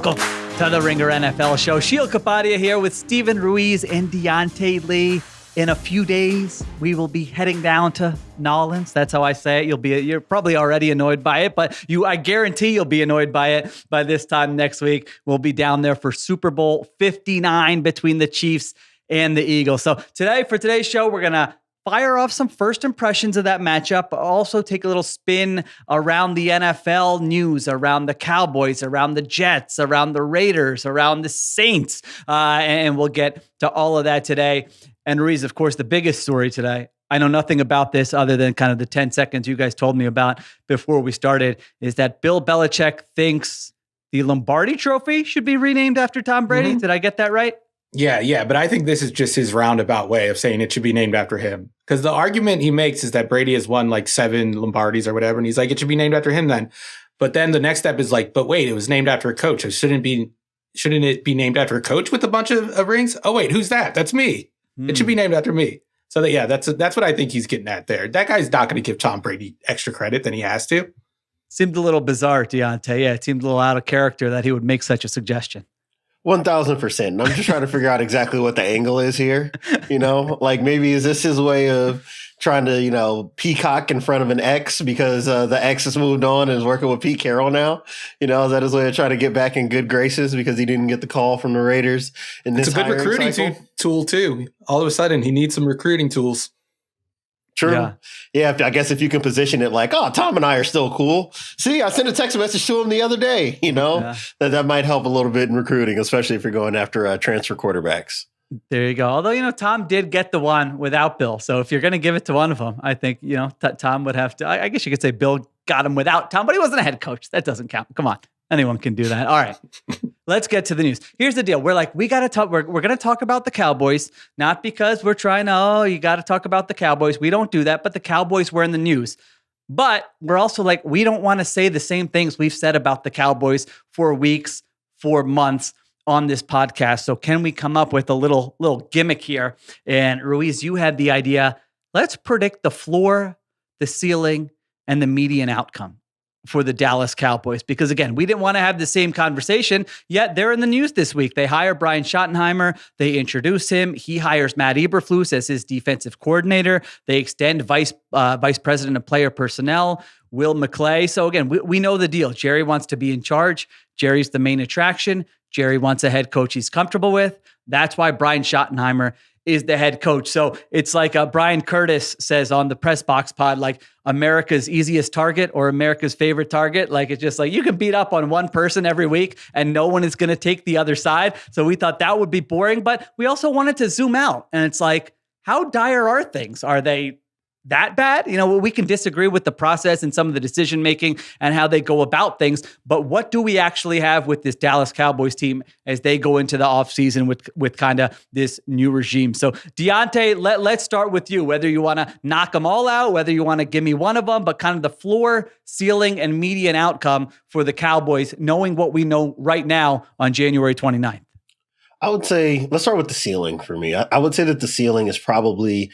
Welcome to the Ringer NFL show. Sheil Kapadia here with Steven Ruiz and Diante Lee. In a few days, we will be heading down to Nolans. That's how I say it. You're probably already annoyed by it, but I guarantee you'll be annoyed by it by this time next week. We'll be down there for Super Bowl 59 between the Chiefs and the Eagles. So for today's show, we're going to fire off some first impressions of that matchup, but also take a little spin around the NFL news, around the Cowboys, around the Jets, around the Raiders, around the Saints. And we'll get to all of that today. And Ruiz, of course, the biggest story today, I know nothing about this other than kind of the 10 seconds you guys told me about before we started, is that Bill Belichick thinks the Lombardi Trophy should be renamed after Tom Brady. Mm-hmm. Did I get that right? Yeah. But I think this is just his roundabout way of saying it should be named after him. Because the argument he makes is that Brady has won like 7 Lombardis or whatever. And he's like, it should be named after him then. But then the next step is like, but wait, it was named after a coach. So shouldn't it be named after a coach with a bunch of rings? Oh, wait, who's that? That's me. It should be named after me. So that's what I think he's getting at there. That guy's not going to give Tom Brady extra credit than he has to. Seemed a little bizarre, Diante. Yeah, it seemed a little out of character that he would make such a suggestion. 1,000%. And I'm just trying to figure out exactly what the angle is here. Like maybe is this his way of trying to, peacock in front of an ex because the ex has moved on and is working with Pete Carroll now? Is that his way of trying to get back in good graces because he didn't get the call from the Raiders? It's a good recruiting tool too. All of a sudden, he needs some recruiting tools. True. Yeah. I guess if you can position it like, oh, Tom and I are still cool. See, I sent a text message to him the other day, that might help a little bit in recruiting, especially if you're going after transfer quarterbacks. There you go. Although, Tom did get the one without Bill. So if you're going to give it to one of them, I think, Tom would have to, I guess you could say Bill got him without Tom, but he wasn't a head coach. That doesn't count. Come on. Anyone can do that. All right. Let's get to the news. Here's the deal. We got to talk. We're going to talk about the Cowboys, not because we're trying to, you got to talk about the Cowboys. We don't do that, but the Cowboys were in the news. But we're also like, we don't want to say the same things we've said about the Cowboys for weeks, for months on this podcast. So can we come up with a little gimmick here? And Ruiz, you had the idea. Let's predict the floor, the ceiling, and the median outcome for the Dallas Cowboys. Because again, we didn't want to have the same conversation, yet they're in the news this week. They hire Brian Schottenheimer. They introduce him. He hires Matt Eberflus as his defensive coordinator. They extend vice president of player personnel, Will McClay. So again, we know the deal. Jerry wants to be in charge. Jerry's the main attraction. Jerry wants a head coach he's comfortable with. That's why Brian Schottenheimer is the head coach. So it's like Brian Curtis says on the Press Box pod, like America's easiest target or America's favorite target. Like it's just like you can beat up on one person every week and no one is going to take the other side. So we thought that would be boring, but we also wanted to zoom out. And it's like, how dire are things? Are they that bad? We can disagree with the process and some of the decision making and how they go about things, but what do we actually have with this Dallas Cowboys team as they go into the offseason with kind of this new regime? So Diante, let's start with you, whether you want to knock them all out, whether you want to give me one of them, but kind of the floor, ceiling, and median outcome for the Cowboys, knowing what we know right now on January 29th. I would say, let's start with the ceiling for me. I would say that the ceiling is probably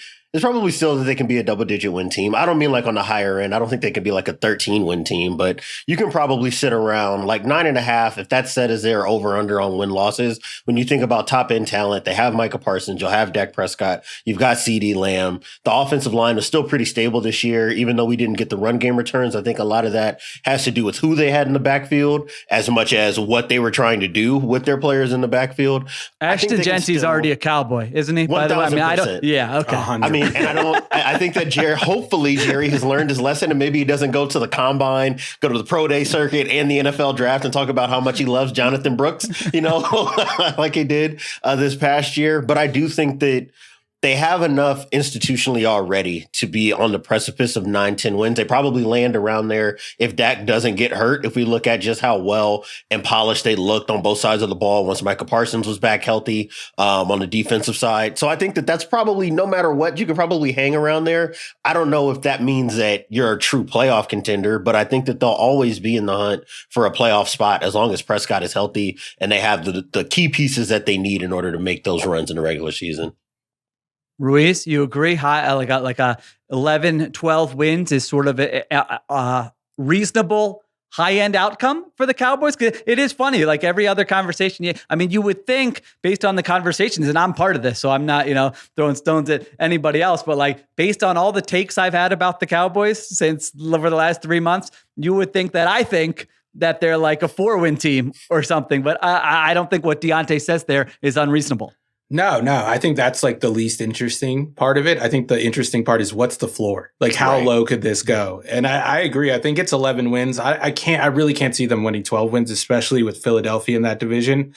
still that they can be a double-digit win team. I don't mean like on the higher end. I don't think they could be like a 13-win team, but you can probably sit around like 9.5 if that's set as their over-under on win-losses. When you think about top-end talent, they have Micah Parsons, you'll have Dak Prescott, you've got CeeDee Lamb. The offensive line is still pretty stable this year, even though we didn't get the run game returns. I think a lot of that has to do with who they had in the backfield as much as what they were trying to do with their players in the backfield. Ashton Gensy's already a Cowboy, isn't he? 1,000%. By the way, I don't. Yeah, okay. And I think that hopefully Jerry has learned his lesson and maybe he doesn't go to the combine, go to the pro day circuit and the NFL draft and talk about how much he loves Jonathan Brooks, like he did this past year. But I do think that they have enough institutionally already to be on the precipice of 9-10 wins. They probably land around there if Dak doesn't get hurt. If we look at just how well and polished they looked on both sides of the ball once Micah Parsons was back healthy on the defensive side. So I think that that's probably, no matter what, you can probably hang around there. I don't know if that means that you're a true playoff contender, but I think that they'll always be in the hunt for a playoff spot as long as Prescott is healthy and they have the key pieces that they need in order to make those runs in the regular season. Ruiz, you agree? High, like a 11, 12 wins is sort of a reasonable high-end outcome for the Cowboys? 'Cause it is funny, like every other conversation. I mean, you would think based on the conversations, and I'm part of this, so I'm not, throwing stones at anybody else, but like based on all the takes I've had about the Cowboys since over the last 3 months, you would think that I think that they're like a 4-win team or something, but I don't think what Diante says there is unreasonable. No, I think that's like the least interesting part of it. I think the interesting part is what's the floor? Like how low could this go? And I agree. I think it's 11 wins. I really can't see them winning 12 wins, especially with Philadelphia in that division.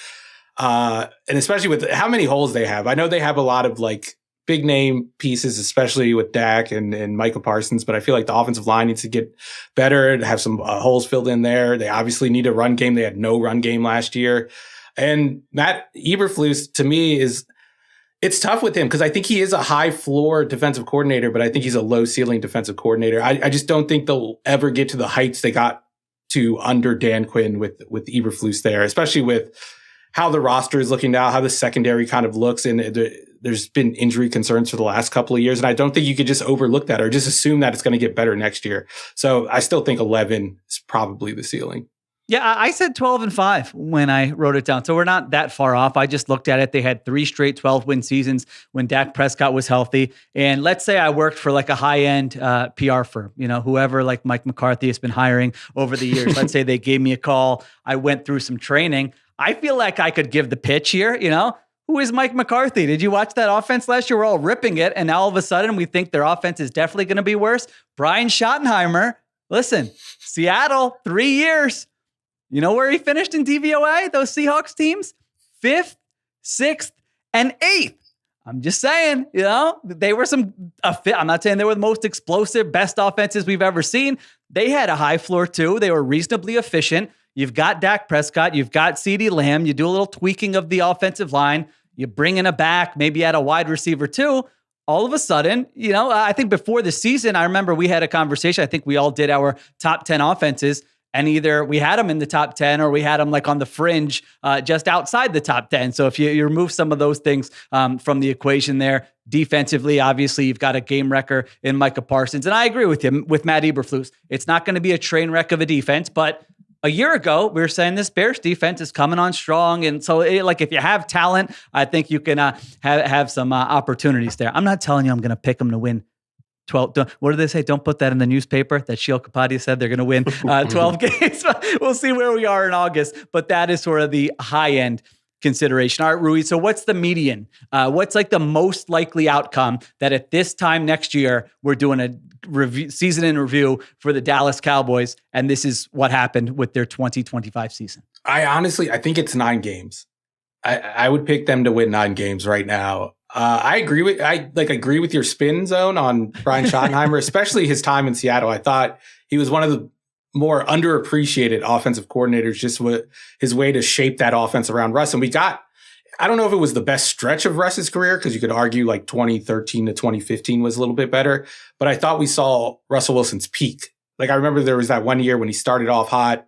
And especially with how many holes they have. I know they have a lot of like big name pieces, especially with Dak and Micah Parsons, but I feel like the offensive line needs to get better and have some holes filled in there. They obviously need a run game. They had no run game last year. And Matt Eberflus, to me, it's tough with him because I think he is a high floor defensive coordinator, but I think he's a low ceiling defensive coordinator. I just don't think they'll ever get to the heights they got to under Dan Quinn with Eberflus there, especially with how the roster is looking now, how the secondary kind of looks. And there's been injury concerns for the last couple of years. And I don't think you could just overlook that or just assume that it's going to get better next year. So I still think 11 is probably the ceiling. Yeah, I said 12-5 when I wrote it down. So we're not that far off. I just looked at it. They had 3 straight 12-win seasons when Dak Prescott was healthy. And let's say I worked for like a high-end PR firm, whoever like Mike McCarthy has been hiring over the years. Let's say they gave me a call. I went through some training. I feel like I could give the pitch here, Who is Mike McCarthy? Did you watch that offense last year? We're all ripping it. And now all of a sudden we think their offense is definitely going to be worse. Brian Schottenheimer, listen, Seattle, 3 years. You know where he finished in DVOA, those Seahawks teams? 5th, 6th, and 8th. I'm just saying, they were I'm not saying they were the most explosive, best offenses we've ever seen. They had a high floor too. They were reasonably efficient. You've got Dak Prescott. You've got CeeDee Lamb. You do a little tweaking of the offensive line. You bring in a back, maybe add a wide receiver too. All of a sudden, I think before the season, I remember we had a conversation. I think we all did our top 10 offenses. And either we had them in the top 10 or we had them like on the fringe, just outside the top 10. So if you remove some of those things from the equation there, defensively, obviously you've got a game wrecker in Micah Parsons. And I agree with you with Matt Eberflus. It's not going to be a train wreck of a defense, but a year ago, we were saying this Bears defense is coming on strong. And so if you have talent, I think you can have some opportunities there. I'm not telling you I'm going to pick them to win 12. What do they say? Don't put that in the newspaper that Sheil Kapadia said they're going to win 12 games. We'll see where we are in August, but that is sort of the high end consideration. All right, Ruiz. So what's the median? What's like the most likely outcome that at this time next year, we're doing a season in review for the Dallas Cowboys. And this is what happened with their 2025 season. I think it's 9 games. I would pick them to win 9 games right now. I agree with your spin zone on Brian Schottenheimer, especially his time in Seattle. I thought he was one of the more underappreciated offensive coordinators, just with his way to shape that offense around Russ. And I don't know if it was the best stretch of Russ's career, because you could argue like 2013 to 2015 was a little bit better, but I thought we saw Russell Wilson's peak. Like I remember there was that one year when he started off hot,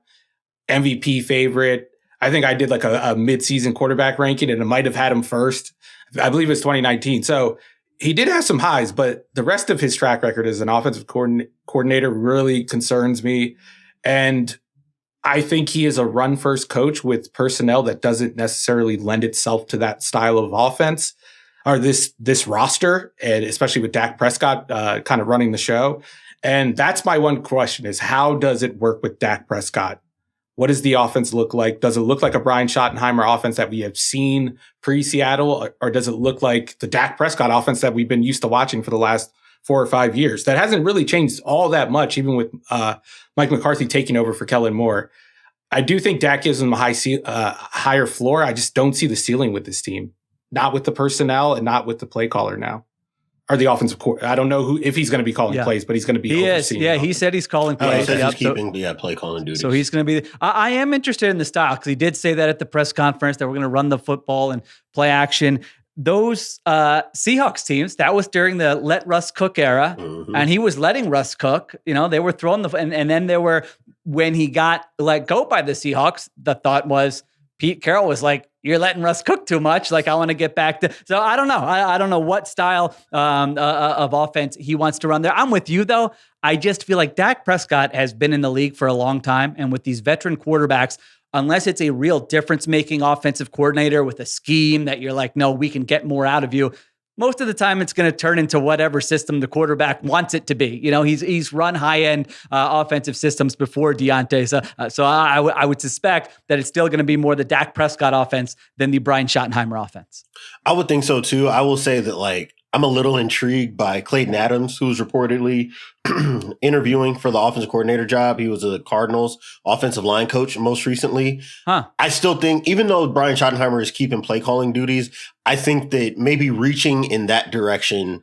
MVP favorite. I think I did like a mid-season quarterback ranking and it might have had him first. I believe it was 2019. So he did have some highs, but the rest of his track record as an offensive coordinator really concerns me. And I think he is a run-first coach with personnel that doesn't necessarily lend itself to that style of offense or this roster, and especially with Dak Prescott kind of running the show. And that's my one question is, how does it work with Dak Prescott? What does the offense look like? Does it look like a Brian Schottenheimer offense that we have seen pre-Seattle, or does it look like the Dak Prescott offense that we've been used to watching for the last 4 or 5 years? That hasn't really changed all that much, even with Mike McCarthy taking over for Kellen Moore. I do think Dak gives them a higher floor. I just don't see the ceiling with this team, not with the personnel and not with the play caller now. Or the offensive coordinator. I don't know if he's going to be calling plays, but he's going to be overseeing. Yeah, he said he's calling plays. He said he's keeping play calling duties. So he's going to be. I am interested in the style because he did say that at the press conference that we're going to run the football and play action. Those Seahawks teams, that was during the let Russ cook era, and he was letting Russ cook. They were throwing and then there were, when he got let go by the Seahawks, the thought was Pete Carroll was like, you're letting Russ cook too much. Like, I want to get back to, so I don't know. I don't know what style of offense he wants to run there. I'm with you though. I just feel like Dak Prescott has been in the league for a long time. And with these veteran quarterbacks, unless it's a real difference-making offensive coordinator with a scheme that you're like, no, we can get more out of you, most of the time it's going to turn into whatever system the quarterback wants it to be. You know, he's run high-end offensive systems before Diante. So I would suspect that it's still going to be more the Dak Prescott offense than the Brian Schottenheimer offense. I would think so too. I will say that, like, I'm a little intrigued by Clayton Adams, who's reportedly interviewing for the offensive coordinator job. He was a Cardinals offensive line coach most recently. I still think, even though Brian Schottenheimer is keeping play calling duties, I think that maybe reaching in that direction,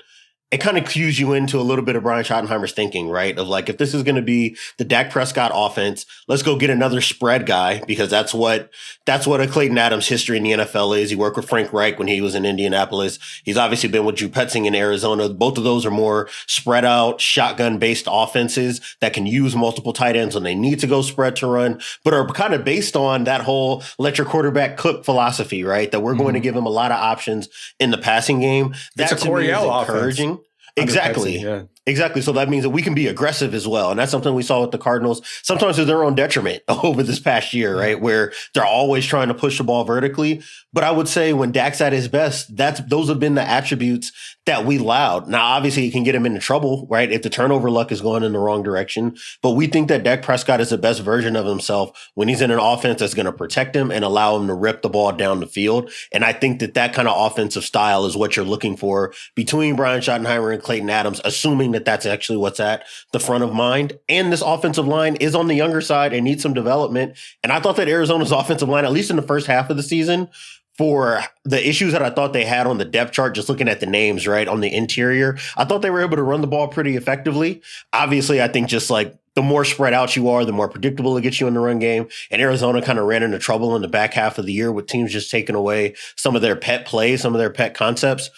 it kind of cues you into a little bit of Brian Schottenheimer's thinking, right? Of like, if this is going to be the Dak Prescott offense, let's go get another spread guy, because that's what a Clayton Adams history in the NFL is. He worked with Frank Reich when he was in Indianapolis. He's obviously been with Drew Petzing in Arizona. Both of those are more spread out, shotgun based offenses that can use multiple tight ends when they need to go spread to run, but are kind of based on that whole let your quarterback cook philosophy, right? That we're going to give him a lot of options in the passing game. That's a Coryell encouraging. Offense. Exactly. Yeah. Exactly. So that means that we can be aggressive as well. And that's something we saw with the Cardinals, sometimes to their own detriment over this past year, right? Where they're always trying to push the ball vertically. But I would say when Dak's at his best, those have been the attributes that we allowed. Now, obviously, it can get him into trouble, right? If the turnover luck is going in the wrong direction. But we think that Dak Prescott is the best version of himself when he's in an offense that's going to protect him and allow him to rip the ball down the field. And I think that kind of offensive style is what you're looking for between Brian Schottenheimer and Clayton Adams, assuming that that's actually what's at the front of mind. And this offensive line is on the younger side and needs some development. And I thought that Arizona's offensive line, at least in the first half of the season, for the issues that I thought they had on the depth chart, just looking at the names, right, on the interior, I thought they were able to run the ball pretty effectively. Obviously, I think just like the more spread out you are, the more predictable it gets you in the run game. And Arizona kind of ran into trouble in the back half of the year with teams just taking away some of their pet plays, some of their pet concepts.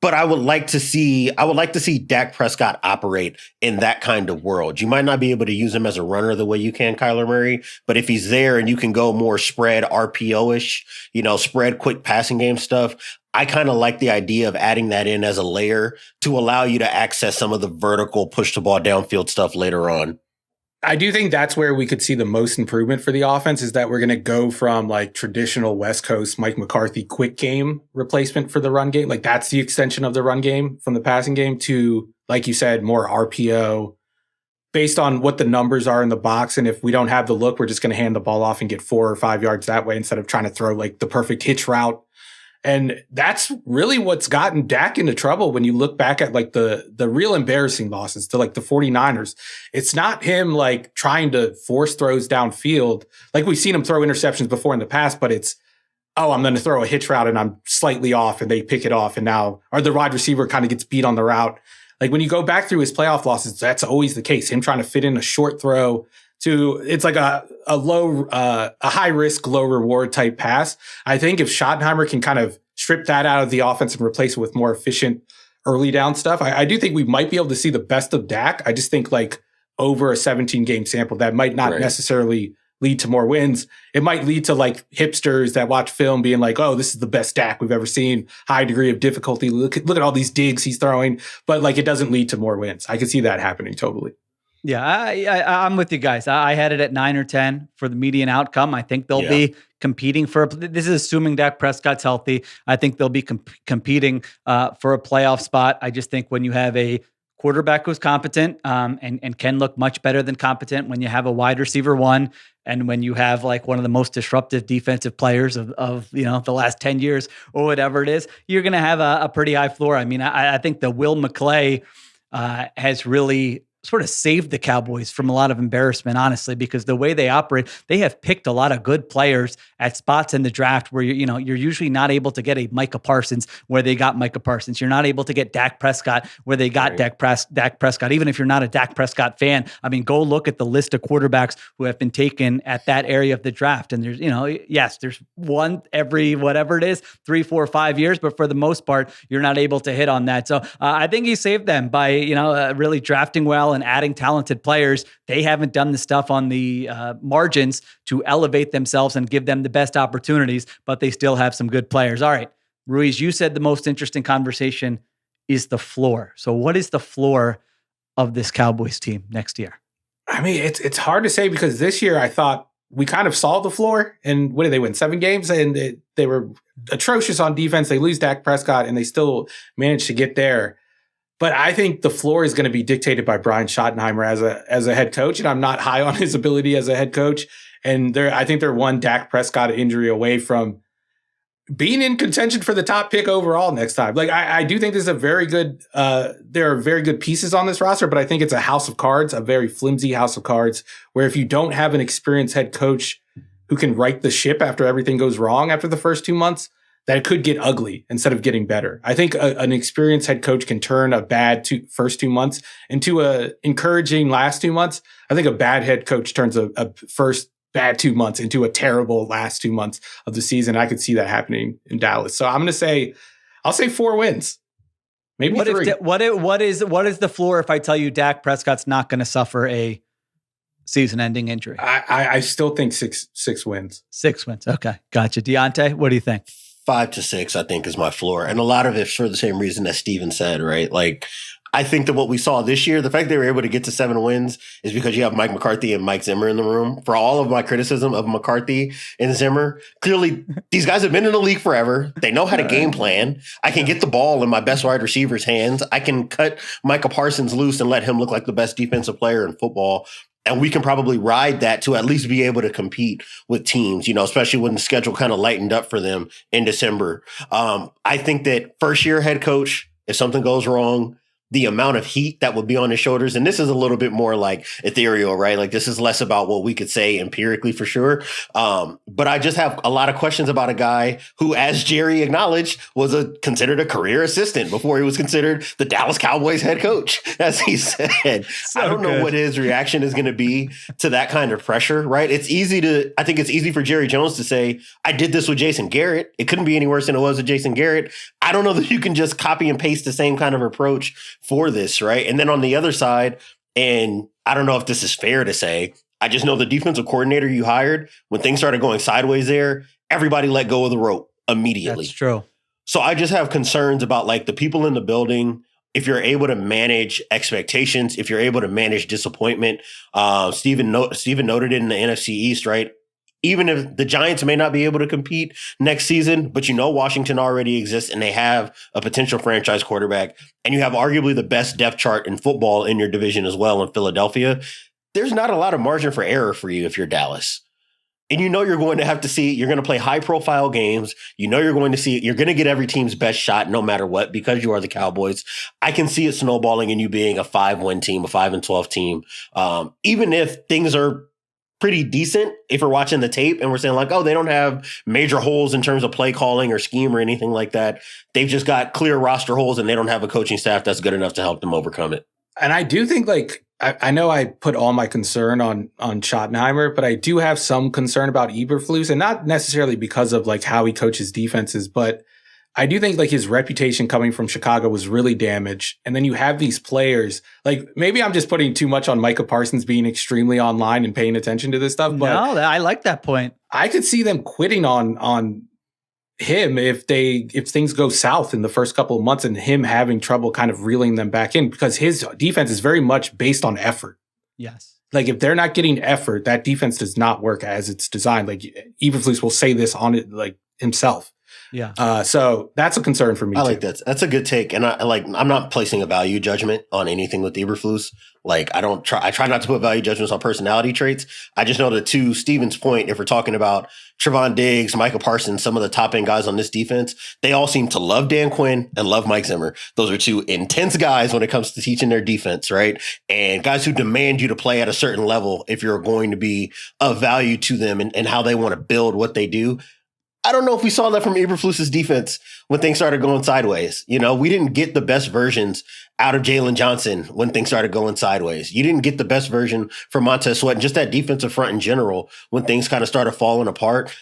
But I would like to see Dak Prescott operate in that kind of world. You might not be able to use him as a runner the way you can Kyler Murray, but if he's there and you can go more spread RPO-ish, spread quick passing game stuff, I kind of like the idea of adding that in as a layer to allow you to access some of the vertical push the ball downfield stuff later on. I do think that's where we could see the most improvement for the offense, is that we're going to go from like traditional West Coast Mike McCarthy quick game replacement for the run game. Like that's the extension of the run game from the passing game to, like you said, more RPO based on what the numbers are in the box. And if we don't have the look, we're just going to hand the ball off and get 4 or 5 yards that way instead of trying to throw like the perfect hitch route. And that's really what's gotten Dak into trouble when you look back at like the real embarrassing losses to like the 49ers. It's not him like trying to force throws downfield. Like we've seen him throw interceptions before in the past, but it's, I'm going to throw a hitch route and I'm slightly off and they pick it off. And now, or the wide receiver kind of gets beat on the route. Like when you go back through his playoff losses, that's always the case. Him trying to fit in a short throw to, it's like a high risk, low reward type pass. I think if Schottenheimer can kind of strip that out of the offense and replace it with more efficient early down stuff, I do think we might be able to see the best of Dak. I just think like over a 17 game sample, that might not necessarily lead to more wins. It might lead to like hipsters that watch film being like, oh, this is the best Dak we've ever seen. High degree of difficulty. Look at all these digs he's throwing, but like it doesn't lead to more wins. I can see that happening totally. Yeah, I'm with you guys. I had it at 9 or 10 for the median outcome. I think they'll be competing for this is assuming Dak Prescott's healthy. I think they'll be competing for a playoff spot. I just think when you have a quarterback who's competent and can look much better than competent, when you have a wide receiver one, and when you have like one of the most disruptive defensive players of the last 10 years or whatever it is, you're going to have a pretty high floor. I mean, I think the Will McClay has really sort of saved the Cowboys from a lot of embarrassment, honestly, because the way they operate, they have picked a lot of good players at spots in the draft where you're usually not able to get a Micah Parsons where they got Micah Parsons. You're not able to get Dak Prescott where they got Dak Prescott. Even if you're not a Dak Prescott fan, I mean, go look at the list of quarterbacks who have been taken at that area of the draft. And there's, yes, there's one every whatever it is, 3, 4, 5 years, but for the most part, you're not able to hit on that. So I think he saved them by, really drafting well and adding talented players. They haven't done the stuff on the margins to elevate themselves and give them the best opportunities, but they still have some good players. All right, Ruiz, you said the most interesting conversation is the floor. So what is the floor of this Cowboys team next year? I mean, it's hard to say because this year I thought we kind of saw the floor. And what did they win? 7 games? And they were atrocious on defense. They lose Dak Prescott and they still managed to get there. But I think the floor is going to be dictated by Brian Schottenheimer as a head coach. And I'm not high on his ability as a head coach. And I think they're one Dak Prescott injury away from being in contention for the top pick overall next time. Like, I do think there's a very good, there are very good pieces on this roster, but I think it's a house of cards, a very flimsy house of cards, where if you don't have an experienced head coach who can right the ship after everything goes wrong after the first 2 months, that it could get ugly instead of getting better. I think an experienced head coach can turn a bad first 2 months into a encouraging last 2 months. I think a bad head coach turns a first bad 2 months into a terrible last 2 months of the season. I could see that happening in Dallas. So I'm going to say, I'll say 4 wins. Maybe 3. What is the floor if I tell you Dak Prescott's not going to suffer a season-ending injury? I still think six wins. 6 wins. Okay. Gotcha. Diante, what do you think? 5 to 6, I think, is my floor. And a lot of it for the same reason that Steven said, right? Like, I think that what we saw this year, the fact they were able to get to 7 wins is because you have Mike McCarthy and Mike Zimmer in the room. For all of my criticism of McCarthy and Zimmer, clearly these guys have been in the league forever. They know how to game plan. I can get the ball in my best wide receiver's hands. I can cut Micah Parsons loose and let him look like the best defensive player in football. And we can probably ride that to at least be able to compete with teams, especially when the schedule kind of lightened up for them in December. I think that first year head coach, if something goes wrong, the amount of heat that would be on his shoulders. And this is a little bit more like ethereal, right? Like this is less about what we could say empirically for sure. But I just have a lot of questions about a guy who, as Jerry acknowledged, was considered a career assistant before he was considered the Dallas Cowboys head coach, as he said. So I don't know what his reaction is going to be to that kind of pressure, right? I think it's easy for Jerry Jones to say, I did this with Jason Garrett. It couldn't be any worse than it was with Jason Garrett. I don't know that you can just copy and paste the same kind of approach for this, right? And then on the other side, and I don't know if this is fair to say, I just know the defensive coordinator you hired, when things started going sideways there, everybody let go of the rope immediately. That's true. So I just have concerns about like the people in the building. If you're able to manage expectations, if you're able to manage disappointment, Steven noted it in the NFC East, right? Even if the Giants may not be able to compete next season, but Washington already exists and they have a potential franchise quarterback, and you have arguably the best depth chart in football in your division as well in Philadelphia, there's not a lot of margin for error for you if you're Dallas. And you're going to have to see, you're going to play high profile games. You're going to get every team's best shot no matter what, because you are the Cowboys. I can see it snowballing and you being a 5-win team, a 5-12 team. Even if things are pretty decent, if we're watching the tape and we're saying like, oh, they don't have major holes in terms of play calling or scheme or anything like that. They've just got clear roster holes and they don't have a coaching staff that's good enough to help them overcome it. And I do think I know I put all my concern on Schottenheimer, but I do have some concern about Eberflus, and not necessarily because of like how he coaches defenses, but I do think like his reputation coming from Chicago was really damaged. And then you have these players, like maybe I'm just putting too much on Micah Parsons being extremely online and paying attention to this stuff. But no, I like that point. I could see them quitting on him if things go south in the first couple of months and him having trouble kind of reeling them back in, because his defense is very much based on effort. Yes. Like if they're not getting effort, that defense does not work as it's designed. Like Eberflus will say this on it like himself. Yeah. So that's a concern for me. I like that. That's a good take. And I'm not placing a value judgment on anything with Eberflus. Like I try not to put value judgments on personality traits. I just know that to Steven's point, if we're talking about Trevon Diggs, Micah Parsons, some of the top end guys on this defense, they all seem to love Dan Quinn and love Mike Zimmer. Those are two intense guys when it comes to teaching their defense, right? And guys who demand you to play at a certain level if you're going to be of value to them and how they want to build what they do. I don't know if we saw that from Eberflus's defense when things started going sideways. We didn't get the best versions out of Jalen Johnson when things started going sideways. You didn't get the best version from Montez Sweat and just that defensive front in general when things kind of started falling apart.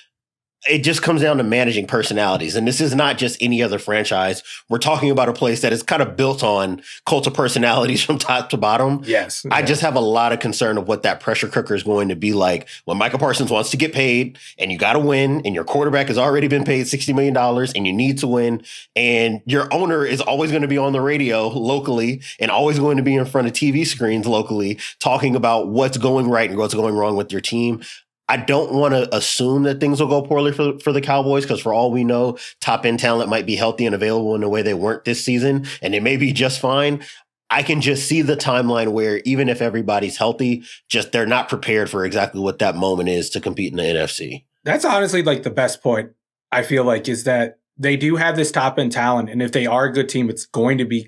it just comes down to managing personalities. And this is not just any other franchise. We're talking about a place that is kind of built on cult of personalities from top to bottom. Yes. I just have a lot of concern of what that pressure cooker is going to be like when Micah Parsons wants to get paid and you got to win and your quarterback has already been paid $60 million and you need to win. And your owner is always going to be on the radio locally and always going to be in front of TV screens locally talking about what's going right and what's going wrong with your team. I don't want to assume that things will go poorly for the Cowboys because for all we know, top end talent might be healthy and available in a way they weren't this season, and it may be just fine. I can just see the timeline where even if everybody's healthy, just they're not prepared for exactly what that moment is to compete in the NFC. That's honestly like the best point, I feel like, is that they do have this top end talent. And if they are a good team, it's going to be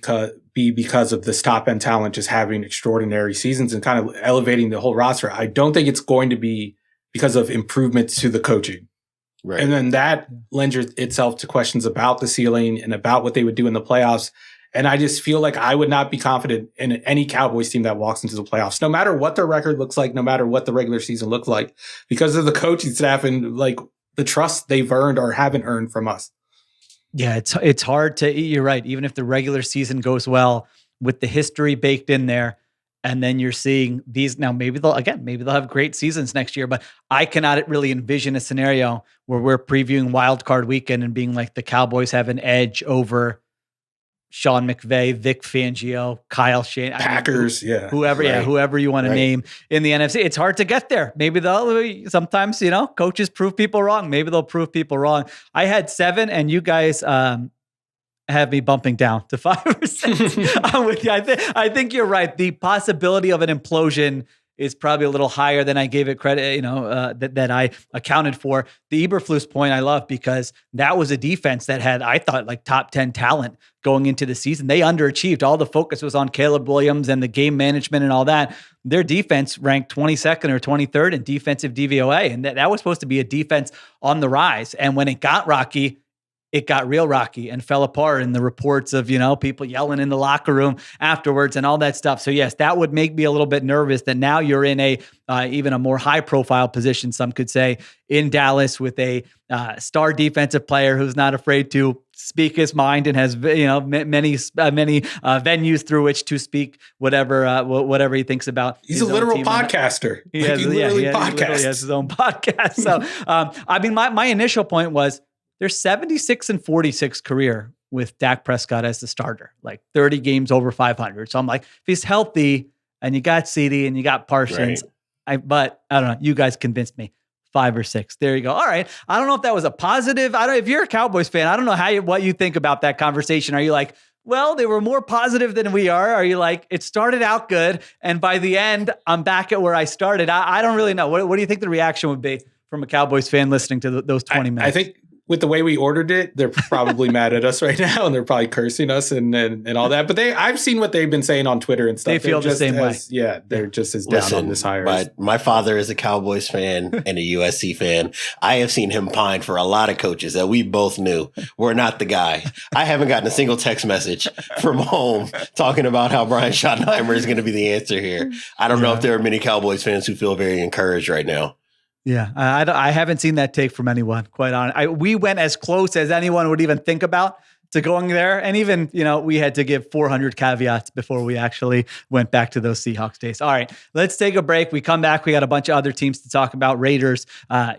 because of this top end talent just having extraordinary seasons and kind of elevating the whole roster. I don't think it's going to be because of improvements to the coaching. Right. And then that lends itself to questions about the ceiling and about what they would do in the playoffs. And I just feel like I would not be confident in any Cowboys team that walks into the playoffs, no matter what their record looks like, no matter what the regular season looks like, because of the coaching staff and like the trust they've earned or haven't earned from us. Yeah, it's hard to, you're right. Even if the regular season goes well with the history baked in there, and then you're seeing these now, maybe they'll have great seasons next year, but I cannot really envision a scenario where we're previewing wild card weekend and being like the Cowboys have an edge over Sean McVay, Vic Fangio, Kyle Shanahan, Packers, whoever you want to name in the NFC. It's hard to get there. Maybe sometimes, coaches prove people wrong. Maybe they'll prove people wrong. I had 7 and you guys, have me bumping down to 5 or 6. I'm with you. I think you're right. The possibility of an implosion is probably a little higher than I gave it credit, that I accounted for. The Eberflus point I love because that was a defense that had, I thought, like top 10 talent going into the season. They underachieved. All the focus was on Caleb Williams and the game management and all that. Their defense ranked 22nd or 23rd in defensive DVOA. And that was supposed to be a defense on the rise. And when it got rocky, it got real rocky and fell apart in the reports of, people yelling in the locker room afterwards and all that stuff. So yes, that would make me a little bit nervous that now you're in even a more high profile position, some could say, in Dallas with a star defensive player who's not afraid to speak his mind and has, many venues through which to speak whatever he thinks about. He's a literal podcaster. He literally has his own podcast. So, my initial point was, their 76-46 career with Dak Prescott as the starter, like 30 games over 500. So I'm like, if he's healthy and you got CeeDee and you got Parsons, but I don't know, you guys convinced me. 5 or 6. There you go. All right. I don't know if that was a positive. if you're a Cowboys fan, I don't know what you think about that conversation. Are you like, well, they were more positive than we are? Are you like, it started out good and by the end, I'm back at where I started? I don't really know. What do you think the reaction would be from a Cowboys fan listening to those 20 minutes? I think with the way we ordered it, they're probably mad at us right now and they're probably cursing us and all that. But I've seen what they've been saying on Twitter and stuff. They feel the same way. Yeah, they're just as down on this hire. My father is a Cowboys fan and a USC fan. I have seen him pine for a lot of coaches that we both knew were not the guy. I haven't gotten a single text message from home talking about how Brian Schottenheimer is going to be the answer here. I don't know if there are many Cowboys fans who feel very encouraged right now. Yeah, I haven't seen that take from anyone, quite honestly. We went as close as anyone would even think about to going there. And even, we had to give 400 caveats before we actually went back to those Seahawks days. All right, let's take a break. We come back. We got a bunch of other teams to talk about: Raiders,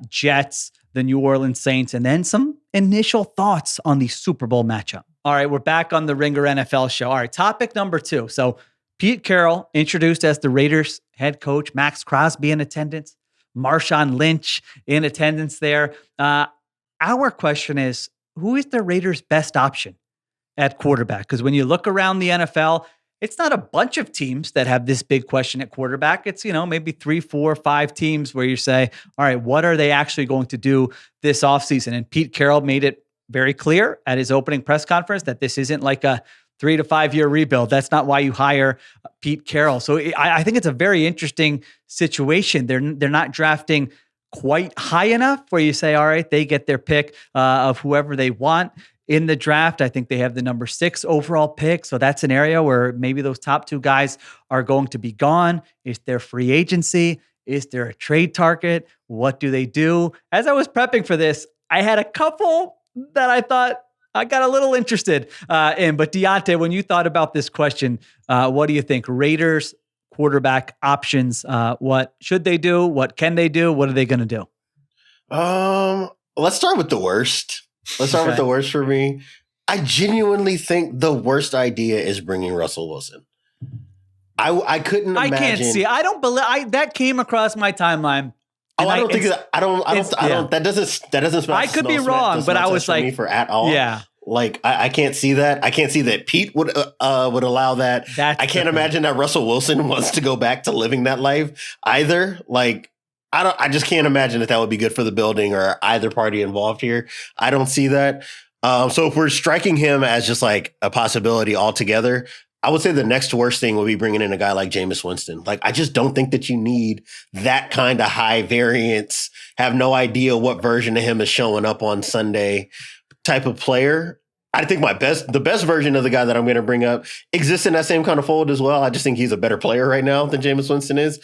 Jets, the New Orleans Saints, and then some initial thoughts on the Super Bowl matchup. All right, we're back on the Ringer NFL show. All right, topic number 2. So Pete Carroll introduced as the Raiders head coach, Max Crosby in attendance, Marshawn Lynch in attendance there. Our question is, who is the Raiders' best option at quarterback? Because when you look around the NFL, it's not a bunch of teams that have this big question at quarterback. It's, maybe 3, 4, 5 teams where you say, all right, what are they actually going to do this offseason? And Pete Carroll made it very clear at his opening press conference that this isn't like a 3 to 5 year rebuild. That's not why you hire Pete Carroll. So I think it's a very interesting situation. They're not drafting quite high enough where you say, all right, they get their pick of whoever they want in the draft. I think they have the number 6 overall pick. So that's an area where maybe those top 2 guys are going to be gone. Is there free agency? Is there a trade target? What do they do? As I was prepping for this, I had a couple that I thought I got a little interested in. But Diante, when you thought about this question, what do you think? Raiders quarterback options. What should they do? What can they do? What are they going to do? Let's start with the worst. Let's start with the worst for me. I genuinely think the worst idea is bringing Russell Wilson. I couldn't imagine. I can't see. I don't believe that came across my timeline. Oh, I don't think that. I don't. That doesn't smell. I could be wrong, but I was like, for at all. Yeah. Like I can't see that. I can't see that Pete would allow that. I can't imagine that Russell Wilson wants to go back to living that life either. Like I just can't imagine that would be good for the building or either party involved here. I don't see that. So if we're striking him as just like a possibility altogether, I would say the next worst thing would be bringing in a guy like Jameis Winston. Like, I just don't think that you need that kind of high variance, have no idea what version of him is showing up on Sunday type of player. I think the best version of the guy that I'm going to bring up exists in that same kind of fold as well. I just think he's a better player right now than Jameis Winston is.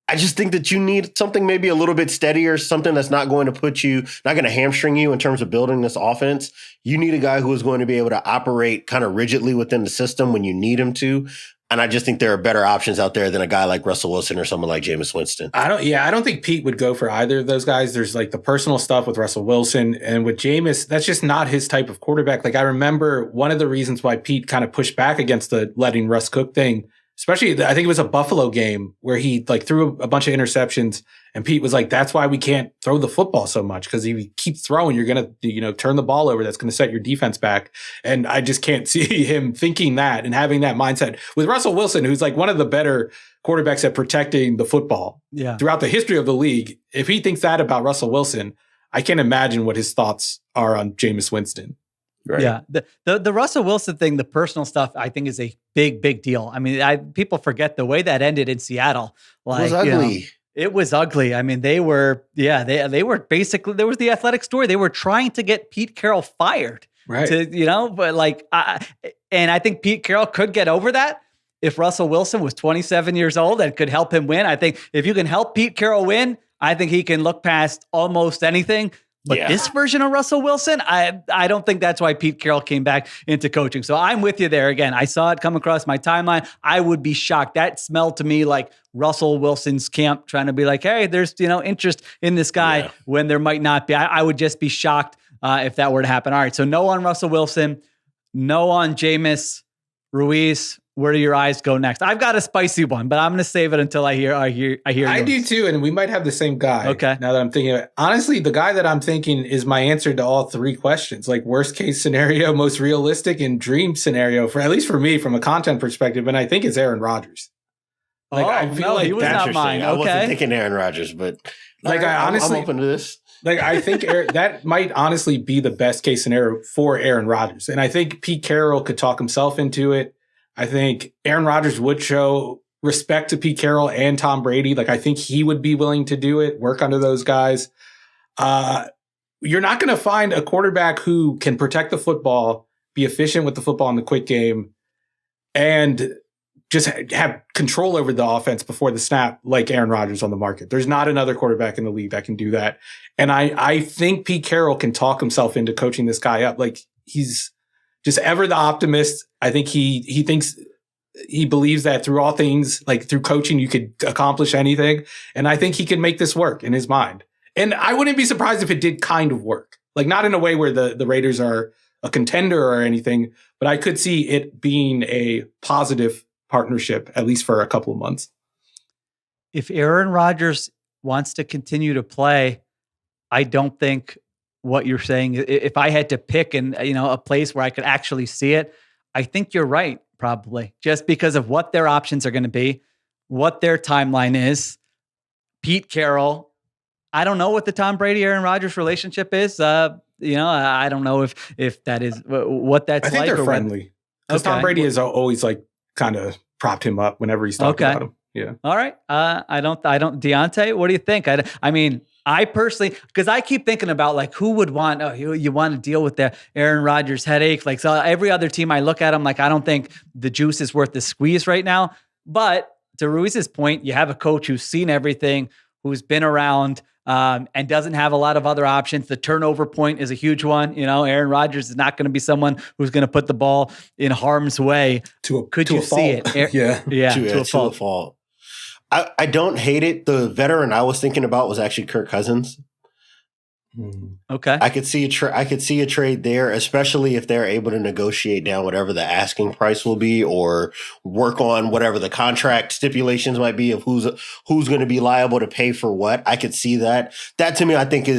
I just think that you need something maybe a little bit steadier, something that's not going to hamstring you in terms of building this offense. You need a guy who is going to be able to operate kind of rigidly within the system when you need him to. And I just think there are better options out there than a guy like Russell Wilson or someone like Jameis Winston. I don't think Pete would go for either of those guys. There's like the personal stuff with Russell Wilson, and with Jameis, that's just not his type of quarterback. Like, I remember one of the reasons why Pete kind of pushed back against the letting Russ cook thing, especially I think it was a Buffalo game where he like threw a bunch of interceptions, and Pete was like, that's why we can't throw the football so much, because if you keep throwing, you're going to, turn the ball over. That's going to set your defense back. And I just can't see him thinking that and having that mindset with Russell Wilson, who's like one of the better quarterbacks at protecting the football throughout the history of the league. If he thinks that about Russell Wilson, I can't imagine what his thoughts are on Jameis Winston. Right. Yeah. The Russell Wilson thing, the personal stuff, I think is a big deal. I mean, people forget the way that ended in Seattle. Like, it was ugly. It was ugly. I mean, they were basically, there was the Athletic story. They were trying to get Pete Carroll fired. Right. But like, and I think Pete Carroll could get over that if Russell Wilson was 27 years old and could help him win. I think if you can help Pete Carroll win, I think he can look past almost anything. But this version of Russell Wilson, I don't think that's why Pete Carroll came back into coaching. So I'm with you there. Again, I saw it come across my timeline. I would be shocked. That smelled to me like Russell Wilson's camp trying to be like, hey, there's interest in this guy when there might not be. I would just be shocked if that were to happen. All right, so no on Russell Wilson, no on Jameis Ruiz. Where do your eyes go next? I've got a spicy one, but I'm going to save it until I hear. I do too, and we might have the same guy. Okay. Now that I'm thinking of it, honestly, the guy that I'm thinking is my answer to all three questions. Like worst case scenario, most realistic, and dream scenario for at least for me from a content perspective. And I think it's Aaron Rodgers. Like I feel like he was not mine. Okay. I wasn't thinking Aaron Rodgers, but like I'm open to this. Like I think that might honestly be the best case scenario for Aaron Rodgers, and I think Pete Carroll could talk himself into it. I think Aaron Rodgers would show respect to Pete Carroll and Tom Brady. Like, I think he would be willing to do it, work under those guys. You're not going to find a quarterback who can protect the football, be efficient with the football in the quick game, and just have control over the offense before the snap like Aaron Rodgers on the market. There's not another quarterback in the league that can do that. And I think Pete Carroll can talk himself into coaching this guy up. Like, he's just ever the optimist. I think he believes that through all things, like through coaching, you could accomplish anything. And I think he can make this work in his mind. And I wouldn't be surprised if it did kind of work. Like, not in a way where the Raiders are a contender or anything, but I could see it being a positive partnership, at least for a couple of months. If Aaron Rodgers wants to continue to play, I don't think what you're saying, if I had to pick a place where I could actually see it, I think you're right, probably, just because of what their options are going to be, what their timeline is. Pete Carroll, I don't know what the Tom Brady, Aaron Rodgers relationship is. I don't know if that is what that's like. I think they're friendly. Because Tom Brady has always like kind of propped him up whenever he's talking about him. Yeah. All right. I don't, Diante, what do you think? I personally, because I keep thinking about like who would want, you want to deal with the Aaron Rodgers headache. Like, so every other team I look at, I'm like, I don't think the juice is worth the squeeze right now. But to Ruiz's point, you have a coach who's seen everything, who's been around and doesn't have a lot of other options. The turnover point is a huge one. Aaron Rodgers is not going to be someone who's going to put the ball in harm's way. Could you see it? Yeah. To a fault. I don't hate it. The veteran I was thinking about was actually Kirk Cousins. Okay. I could see a trade there, especially if they're able to negotiate down whatever the asking price will be, or work on whatever the contract stipulations might be of who's going to be liable to pay for what. I could see that. That to me, I think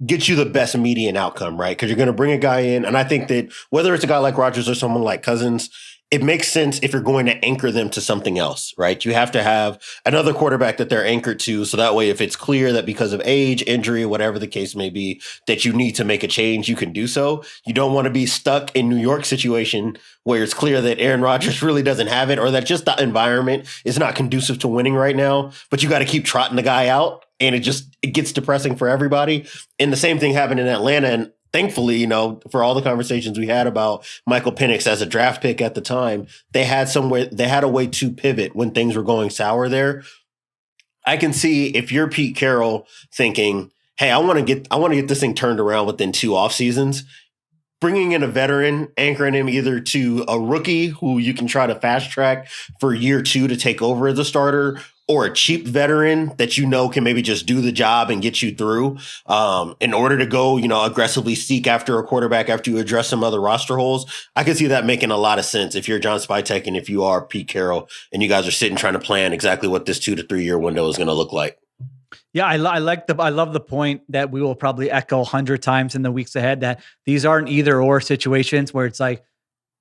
gets you the best median outcome, right? Because you're going to bring a guy in, and I think that whether it's a guy like Rodgers or someone like Cousins, it makes sense if you're going to anchor them to something else, right? You have to have another quarterback that they're anchored to. So that way, if it's clear that because of age, injury, whatever the case may be, that you need to make a change, you can do so. You don't want to be stuck in New York situation where it's clear that Aaron Rodgers really doesn't have it, or that just the environment is not conducive to winning right now, but you got to keep trotting the guy out, and it gets depressing for everybody. And the same thing happened in Atlanta. And thankfully, for all the conversations we had about Michael Penix as a draft pick at the time, they had a way to pivot when things were going sour there. I can see if you're Pete Carroll thinking, hey, I want to get this thing turned around within 2 off seasons, bringing in a veteran, anchoring him either to a rookie who you can try to fast track for year 2 to take over as a starter, or a cheap veteran that can maybe just do the job and get you through, in order to go, aggressively seek after a quarterback after you address some other roster holes. I can see that making a lot of sense if you're John Spytek and if you are Pete Carroll and you guys are sitting trying to plan exactly what this 2 to 3 year window is going to look like. Yeah, I love the point that we will probably echo 100 times in the weeks ahead, that these aren't either or situations where it's like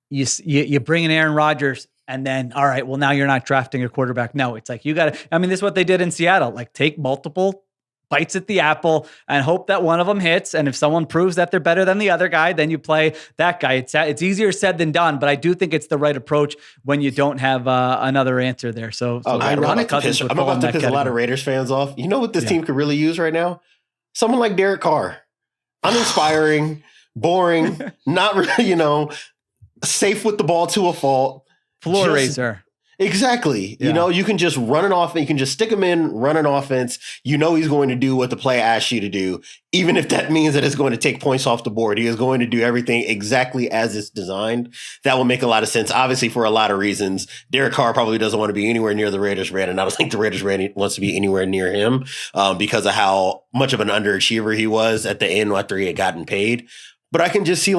you bring in Aaron Rodgers and then, all right, well, now you're not drafting a quarterback. No, it's like this is what they did in Seattle. Like, take multiple bites at the apple and hope that one of them hits. And if someone proves that they're better than the other guy, then you play that guy. It's easier said than done, but I do think it's the right approach when you don't have another answer there. So I'm about to piss a lot of Raiders fans off. You know what this team could really use right now? Someone like Derek Carr. Uninspiring, boring, not really, safe with the ball to a fault. Floor raiser. Exactly. Yeah. You can just run an offense. You can just stick him in, run an offense. He's going to do what the play asks you to do, even if that means that it's going to take points off the board. He is going to do everything exactly as it's designed. That will make a lot of sense, obviously, for a lot of reasons. Derek Carr probably doesn't want to be anywhere near the Raiders brand, and I don't think the Raiders brand wants to be anywhere near him, because of how much of an underachiever he was at the end after he had gotten paid. But I can just see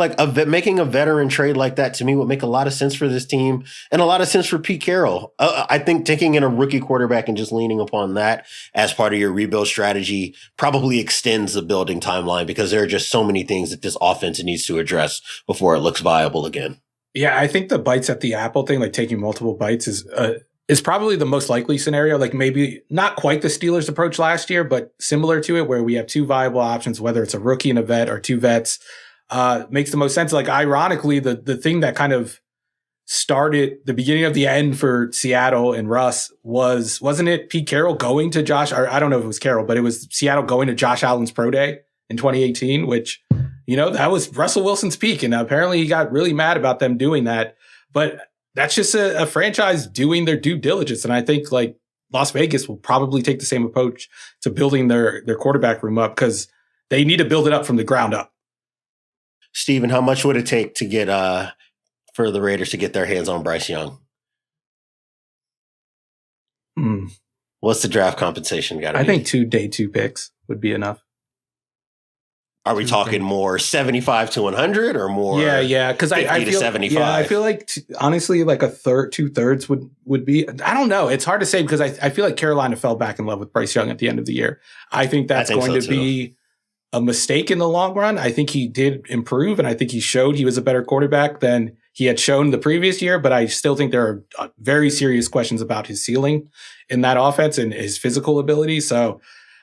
making a veteran trade like that to me would make a lot of sense for this team and a lot of sense for Pete Carroll. I think taking in a rookie quarterback and just leaning upon that as part of your rebuild strategy probably extends the building timeline, because there are just so many things that this offense needs to address before it looks viable again. Yeah, I think the bites at the apple thing, like taking multiple bites, is probably the most likely scenario. Like, maybe not quite the Steelers' approach last year, but similar to it, where we have 2 viable options, whether it's a rookie and a vet or 2 vets. Makes the most sense. Like, ironically, the thing that kind of started the beginning of the end for Seattle and Russ wasn't it Pete Carroll going to Josh, or I don't know if it was Carroll, but it was Seattle going to Josh Allen's pro day in 2018, which, that was Russell Wilson's peak. And apparently he got really mad about them doing that. But that's just a franchise doing their due diligence. And I think Las Vegas will probably take the same approach to building their quarterback room up, because they need to build it up from the ground up. Steven, how much would it take to get for the Raiders to get their hands on Bryce Young? What's the draft compensation got to be? I think 2 day 2 picks would be enough. Are we talking more 75 to 100 or more? Yeah. Because I feel 75. Yeah, I feel like honestly, like a third, 2/3 would be. I don't know. It's hard to say, because I feel like Carolina fell back in love with Bryce Young at the end of the year. I think that's going to be a mistake in the long run. I think he did improve, and I think he showed he was a better quarterback than he had shown the previous year, but I still think there are very serious questions about his ceiling in that offense and his physical ability. So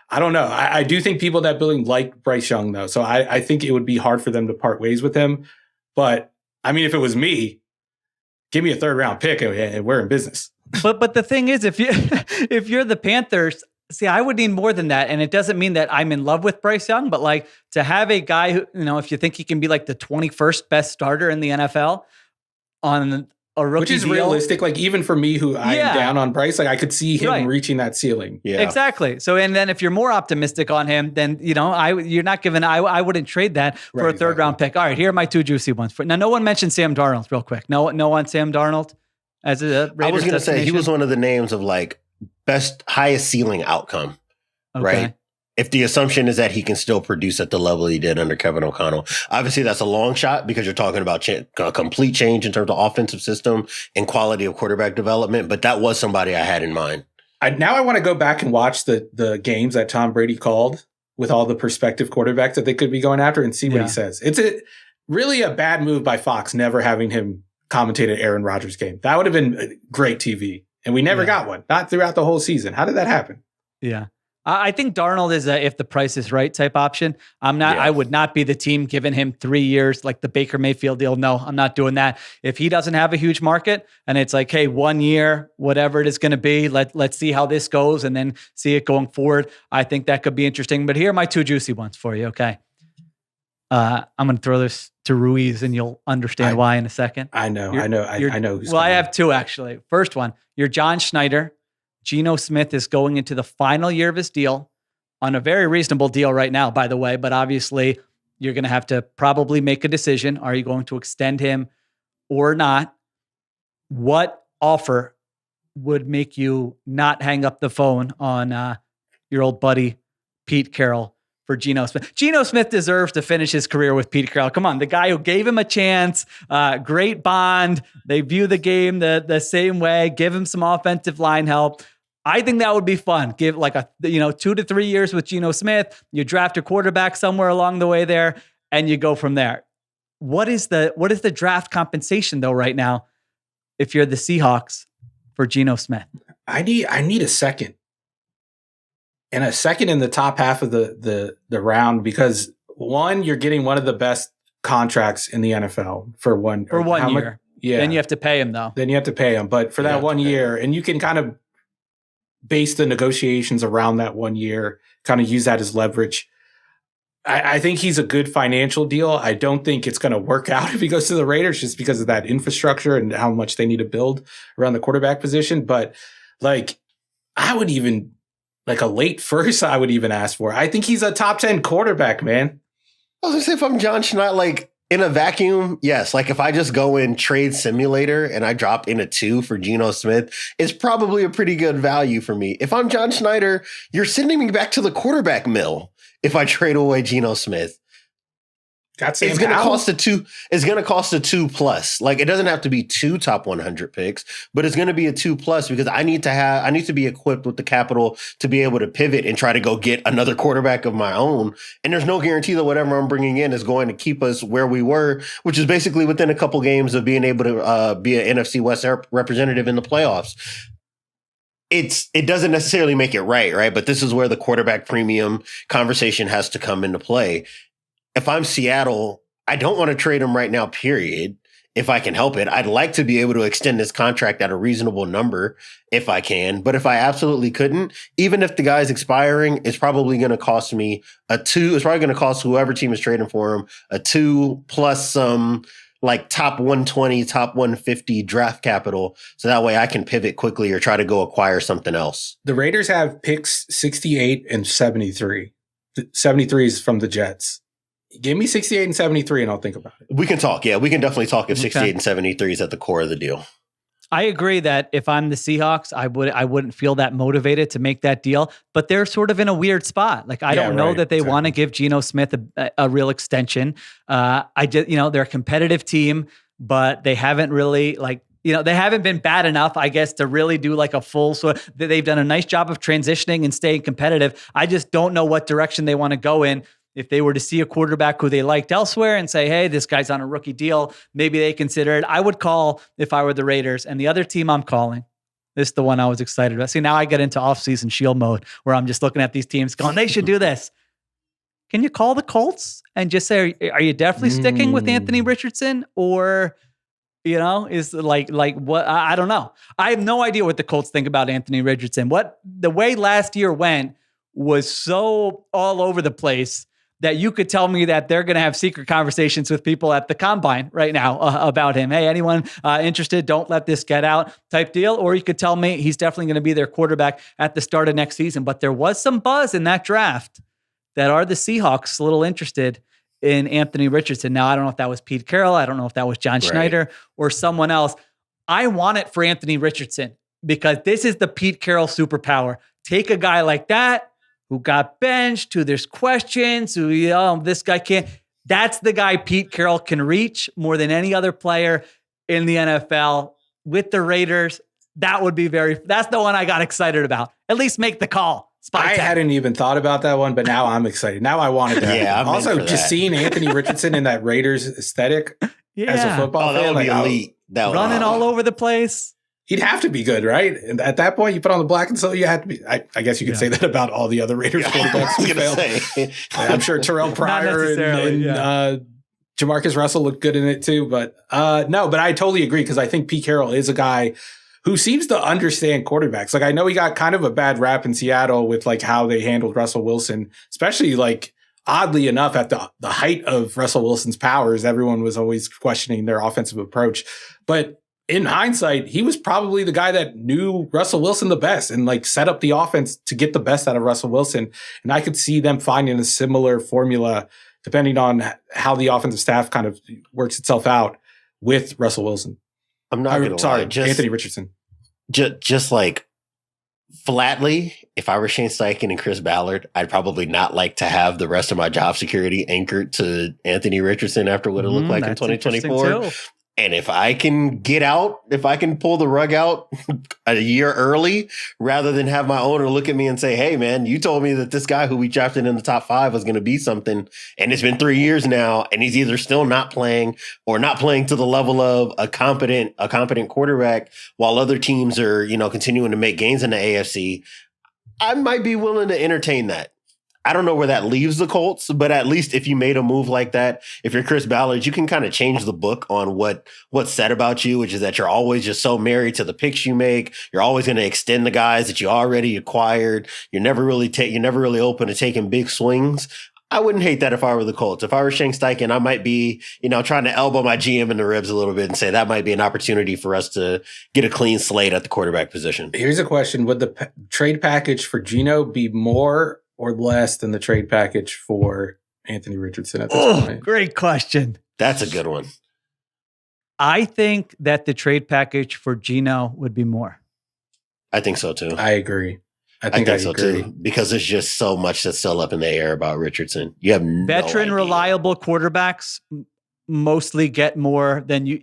I don't know. I do think people that building like Bryce Young, though. So I think it would be hard for them to part ways with him. But I mean, if it was me, give me a 3rd round pick and we're in business. But the thing is, if you're the Panthers, see, I would need more than that. And it doesn't mean that I'm in love with Bryce Young, but to have a guy who, if you think he can be the 21st best starter in the NFL on a rookie Which is deal. realistic. Like even for me, who I am down on Bryce, like I could see him reaching that ceiling. Yeah, exactly. So, and then if you're more optimistic on him, then you're not giving. I wouldn't trade that for a third round pick. All right, here are my two juicy ones. Now, no one mentioned Sam Darnold. Real quick, no on Sam Darnold as a Raiders I was going to say he destination? was one of the names of like best highest ceiling outcome, Okay. right? If the assumption is that he can still produce at the level he did under Kevin O'Connell. Obviously, that's a long shot because you're talking about a complete change in terms of offensive system and quality of quarterback development. But that was somebody I had in mind. Now I want to go back and watch the games that Tom Brady called with all the prospective quarterbacks that they could be going after and see what he says. It's really a bad move by Fox never having him commentate an Aaron Rodgers game. That would have been great TV. And we never got one, not throughout the whole season. How did that happen? Yeah. I think Darnold is a if the price is right type option. I would not be the team giving him 3 years like the Baker Mayfield deal. No, I'm not doing that. If he doesn't have a huge market and it's like, hey, 1 year, whatever it is going to be, let's see how this goes and then see it going forward. I think that could be interesting. But here are my two juicy ones for you. Okay. I'm going to throw this to Ruiz and you'll understand why in a second. I know. I know. Who's I have two actually. First one, you're John Schneider. Geno Smith is going into the final year of his deal on a very reasonable deal right now, by the way, but obviously you're going to have to probably make a decision. Are you going to extend him or not? What offer would make you not hang up the phone on your old buddy, Pete Carroll, for Geno Smith? Geno Smith deserves to finish his career with Pete Carroll. Come on, the guy who gave him a chance, great bond. They view the game the same way. Give him some offensive line help. I think that would be fun. Give like 2 to 3 years with Geno Smith. You draft a quarterback somewhere along the way there, and you go from there. What is the draft compensation though right now? If you're the Seahawks for Geno Smith, I need a second. And a second in the top half of the round because one, you're getting one of the best contracts in the NFL for one year. Then you have to pay him though. But for that 1 year, and you can kind of base the negotiations around that 1 year, kind of use that as leverage. I think he's a good financial deal. I don't think it's going to work out if he goes to the Raiders just because of that infrastructure and how much they need to build around the quarterback position. But like, I would even like a late first, I would even ask for. I think he's a top 10 quarterback, man. I was gonna say if I'm John Schneider, like in a vacuum, yes. Like if I just go in trade simulator and I drop in a 2 for Geno Smith, it's probably a pretty good value for me. If I'm John Schneider, you're sending me back to the quarterback mill if I trade away Geno Smith. It's going to cost a 2. It's going to cost a 2+. Like it doesn't have to be 2 top 100 picks, but it's going to be a 2+ because I need to be equipped with the capital to be able to pivot and try to go get another quarterback of my own. And there's no guarantee that whatever I'm bringing in is going to keep us where we were, which is basically within a couple games of being able to be an NFC West representative in the playoffs. It doesn't necessarily make it right? But this is where the quarterback premium conversation has to come into play. If I'm Seattle, I don't want to trade him right now, period, if I can help it. I'd like to be able to extend this contract at a reasonable number if I can. But if I absolutely couldn't, even if the guy's expiring, it's probably going to cost me a 2. It's probably going to cost whoever team is trading for him a 2 plus some like top 120, top 150 draft capital. So that way I can pivot quickly or try to go acquire something else. The Raiders have picks 68 and 73. 73 is from the Jets. Give me 68 and 73 and I'll think about it. We can talk. Yeah, we can definitely talk if 68 and 73 is at the core of the deal. I agree that if I'm the Seahawks, I wouldn't feel that motivated to make that deal, but they're sort of in a weird spot. Like I don't know that they want to give Geno Smith a real extension. They're a competitive team, but they haven't really they haven't been bad enough, I guess, to really do like a full they've done a nice job of transitioning and staying competitive. I just don't know what direction they want to go in. If they were to see a quarterback who they liked elsewhere and say, hey, this guy's on a rookie deal, maybe they consider it. I would call if I were the Raiders. And the other team I'm calling, this is the one I was excited about. See, now I get into offseason Sheil mode where I'm just looking at these teams going, they should do this. Can you call the Colts and just say, are you definitely sticking with Anthony Richardson? Or, is like what? I don't know. I have no idea what the Colts think about Anthony Richardson. The way last year went was so all over the place that you could tell me that they're going to have secret conversations with people at the combine right now about him. Hey, anyone interested? Don't let this get out type deal. Or you could tell me he's definitely going to be their quarterback at the start of next season. But there was some buzz in that draft that are the Seahawks a little interested in Anthony Richardson. Now, I don't know if that was Pete Carroll. I don't know if that was John Schneider or someone else. I want it for Anthony Richardson because this is the Pete Carroll superpower. Take a guy like that who got benched, who there's questions, who, this guy can't. That's the guy Pete Carroll can reach more than any other player in the NFL. With the Raiders, that's the one I got excited about. At least make the call. I hadn't even thought about that one, but now I'm excited. Now I want it to happen. Yeah, also, just seeing Anthony Richardson in that Raiders aesthetic as a football fan, that would be elite. Running all over the place. He'd have to be good, right? And at that point, you put on the black and silver, you have to be. I guess you could say that about all the other Raiders quarterbacks who failed. I'm sure Terrell Pryor and Jamarcus Russell looked good in it too. But but I totally agree because I think Pete Carroll is a guy who seems to understand quarterbacks. Like I know he got kind of a bad rap in Seattle with like how they handled Russell Wilson, especially like oddly enough at the height of Russell Wilson's powers, everyone was always questioning their offensive approach. But in hindsight, he was probably the guy that knew Russell Wilson the best and like set up the offense to get the best out of Russell Wilson. And I could see them finding a similar formula depending on how the offensive staff kind of works itself out with Russell Wilson. I'm not going to lie. Anthony Richardson. Just like flatly, if I were Shane Steichen and Chris Ballard, I'd probably not like to have the rest of my job security anchored to Anthony Richardson after what it looked like in 2024. And if I can get out, if I can pull the rug out a year early, rather than have my owner look at me and say, hey, man, you told me that this guy who we drafted in the top 5 was going to be something. And it's been 3 years now. And he's either still not playing or not playing to the level of a competent quarterback while other teams are, continuing to make gains in the AFC. I might be willing to entertain that. I don't know where that leaves the Colts, but at least if you made a move like that, if you're Chris Ballard, you can kind of change the book on what's said about you, which is that you're always just so married to the picks you make. You're always going to extend the guys that you already acquired. You're never really open to taking big swings. I wouldn't hate that if I were the Colts. If I were Shane Steichen, I might be, trying to elbow my GM in the ribs a little bit and say that might be an opportunity for us to get a clean slate at the quarterback position. Here's a question. Would the trade package for Geno be more or less than the trade package for Anthony Richardson at this point? Great question. That's a good one. I think that the trade package for Geno would be more. I think so too. I agree. I think so too, because there's just so much that's still up in the air about Richardson. You have veteran, reliable quarterbacks mostly get more than you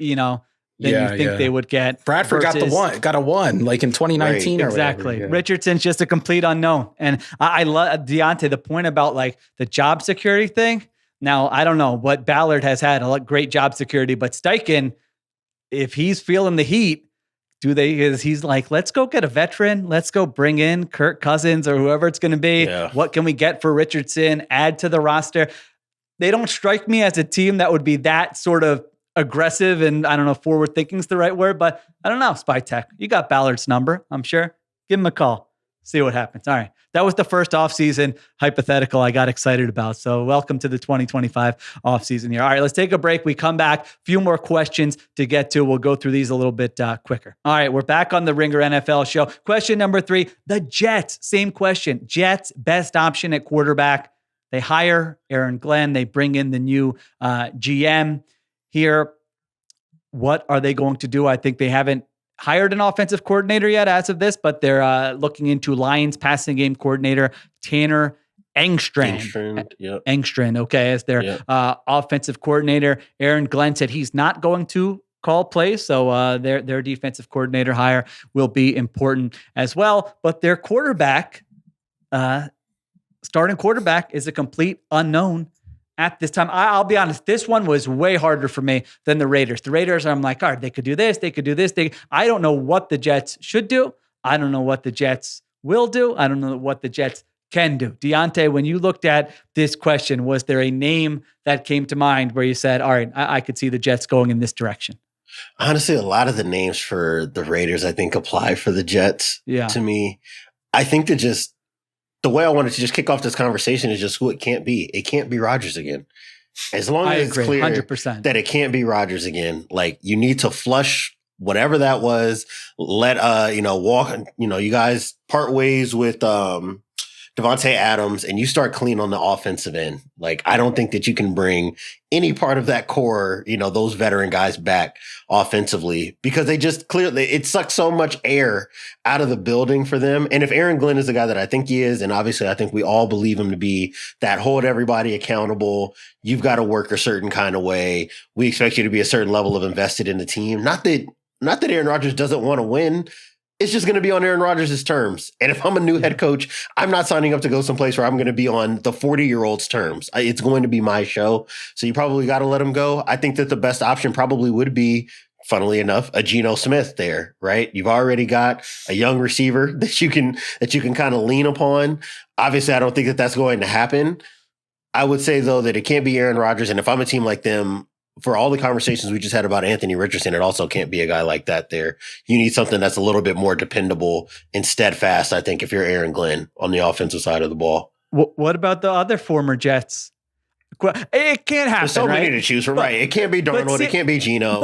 think they would get. Bradford got a one like in 2019 or exactly. Whatever. Yeah. Richardson's just a complete unknown. And I love Diante, the point about like the job security thing. Now, I don't know what Ballard has had a great job security, but Steichen, if he's feeling the heat, he's like, let's go get a veteran. Let's go bring in Kirk Cousins or whoever it's going to be. Yeah. What can we get for Richardson? Add to the roster. They don't strike me as a team that would be that sort of aggressive and I don't know if forward thinking is the right word, but I don't know. Spy Tech, you got Ballard's number, I'm sure. Give him a call. See what happens. All right. That was the first offseason hypothetical I got excited about. So welcome to the 2025 offseason here. All right, let's take a break. We come back. A few more questions to get to. We'll go through these a little bit quicker. All right, we're back on the Ringer NFL show. Question number 3, the Jets. Same question. Jets, best option at quarterback. They hire Aaron Glenn. They bring in the new GM here. What are they going to do? I think they haven't hired an offensive coordinator yet as of this, but they're looking into Lions passing game coordinator Tanner Engstrand. Engstrand, okay, as their offensive coordinator. Aaron Glenn said he's not going to call plays, so their defensive coordinator hire will be important as well. But their quarterback, starting quarterback, is a complete unknown at this time. I'll be honest, this one was way harder for me than the Raiders. The Raiders, I'm like, all right, they could do this, they could do this. I don't know what the Jets should do. I don't know what the Jets will do. I don't know what the Jets can do. Diante, when you looked at this question, was there a name that came to mind where you said, all right, I could see the Jets going in this direction? Honestly, a lot of the names for the Raiders, I think, apply for the Jets to me. I think that just the way I wanted to just kick off this conversation is just who it can't be. It can't be Rodgers again. As long as it's clear 100%. that it can't be Rodgers again, like you need to flush whatever that was. Let you guys part ways with Devontae Adams, and you start clean on the offensive end. Like, I don't think that you can bring any part of that core, those veteran guys back offensively, because they just clearly, it sucks so much air out of the building for them. And if Aaron Glenn is the guy that I think he is, and obviously I think we all believe him to be, that hold everybody accountable, you've got to work a certain kind of way. We expect you to be a certain level of invested in the team. Not that Aaron Rodgers doesn't want to win. It's just going to be on Aaron Rodgers' terms. And if I'm a new head coach, I'm not signing up to go someplace where I'm going to be on the 40-year-old's terms. It's going to be my show. So you probably got to let him go. I think that the best option probably would be, funnily enough, a Geno Smith there, right? You've already got a young receiver that you can kind of lean upon. Obviously, I don't think that that's going to happen. I would say, though, that it can't be Aaron Rodgers. And if I'm a team like them, for all the conversations we just had about Anthony Richardson, it also can't be a guy like that there. You need something that's a little bit more dependable and steadfast, I think, if you're Aaron Glenn on the offensive side of the ball. What about the other former Jets? It can't happen. There's so right? many to choose from, right? It can't be Darnold. It can't be Geno.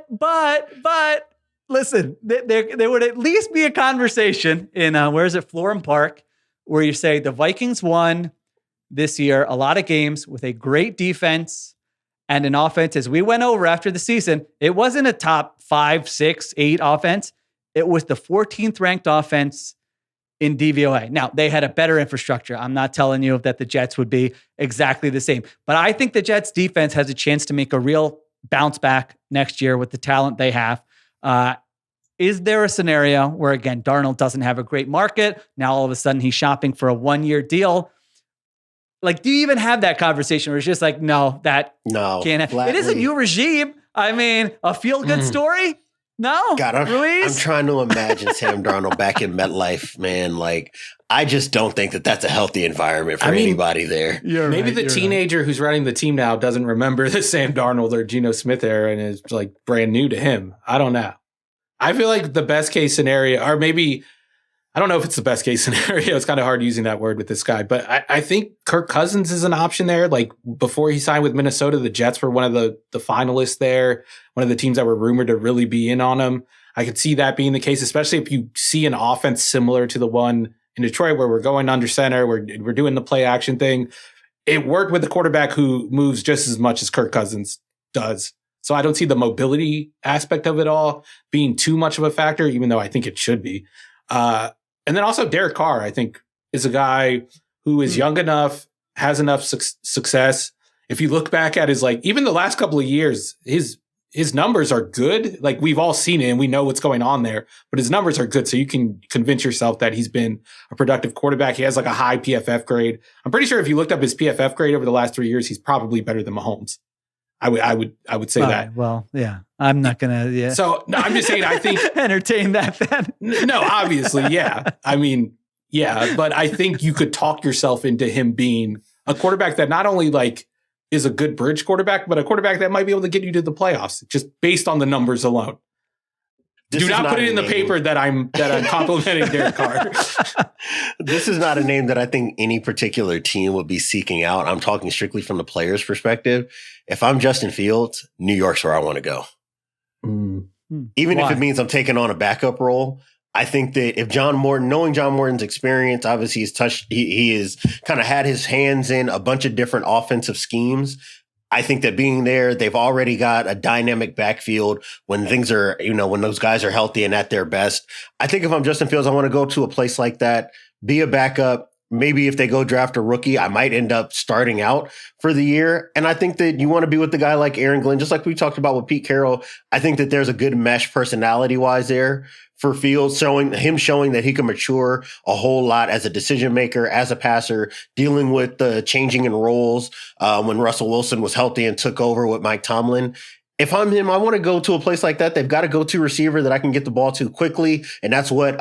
But listen, there would at least be a conversation in, Florham Park, where you say the Vikings won this year a lot of games with a great defense and an offense. As we went over after the season, it wasn't a top 5, 6, 8 offense. It was the 14th ranked offense in DVOA. Now, they had a better infrastructure. I'm not telling you that the Jets would be exactly the same, but I think the Jets defense has a chance to make a real bounce back next year with the talent they have. Is there a scenario where, again, Darnold doesn't have a great market? Now, all of a sudden, he's shopping for a 1-year deal. Like, do you even have that conversation where it's just like, no, can't happen? It is a new regime. I mean, a feel-good story? No. God, Ruiz? I'm trying to imagine Sam Darnold back in MetLife, man. Like, I just don't think that that's a healthy environment for anybody there. Maybe the teenager who's running the team now doesn't remember the Sam Darnold or Geno Smith era and is like brand new to him. I don't know. I feel like the best case scenario, or maybe, I don't know if it's the best case scenario. It's kind of hard using that word with this guy, but I think Kirk Cousins is an option there. Like, before he signed with Minnesota, the Jets were one of the finalists there, one of the teams that were rumored to really be in on him. I could see that being the case, especially if you see an offense similar to the one in Detroit, where we're going under center, we're doing the play action thing. It worked with the quarterback who moves just as much as Kirk Cousins does. So I don't see the mobility aspect of it all being too much of a factor, even though I think it should be. And then also Derek Carr, I think, is a guy who is young enough, has enough success. If you look back at his, even the last couple of years, his numbers are good. Like, we've all seen it and we know what's going on there, but his numbers are good. So you can convince yourself that he's been a productive quarterback. He has a high PFF grade. I'm pretty sure if you looked up his PFF grade over the last 3 years, he's probably better than Mahomes. I would say that. Well, yeah, I'm not gonna. Yeah. So no, I'm just saying. I think entertain that. Then no, obviously, yeah. I mean, yeah, but I think you could talk yourself into him being a quarterback that not only is a good bridge quarterback, but a quarterback that might be able to get you to the playoffs just based on the numbers alone. Do not put it in the paper that I'm complimenting Derek Carr. This is not a name that I think any particular team would be seeking out. I'm talking strictly from the player's perspective. If I'm Justin Fields, New York's where I want to go. Even if it means I'm taking on a backup role, I think that if knowing John Morton's experience, obviously he has kind of had his hands in a bunch of different offensive schemes. I think that being there, they've already got a dynamic backfield when things are, when those guys are healthy and at their best. I think if I'm Justin Fields, I want to go to a place like that, be a backup. Maybe if they go draft a rookie, I might end up starting out for the year. And I think that you want to be with the guy like Aaron Glenn, just like we talked about with Pete Carroll. I think that there's a good mesh personality-wise there for Fields, showing that he can mature a whole lot as a decision maker, as a passer, dealing with the changing in roles when Russell Wilson was healthy and took over with Mike Tomlin. If I'm him, I want to go to a place like that. They've got a go-to receiver that I can get the ball to quickly. And that's what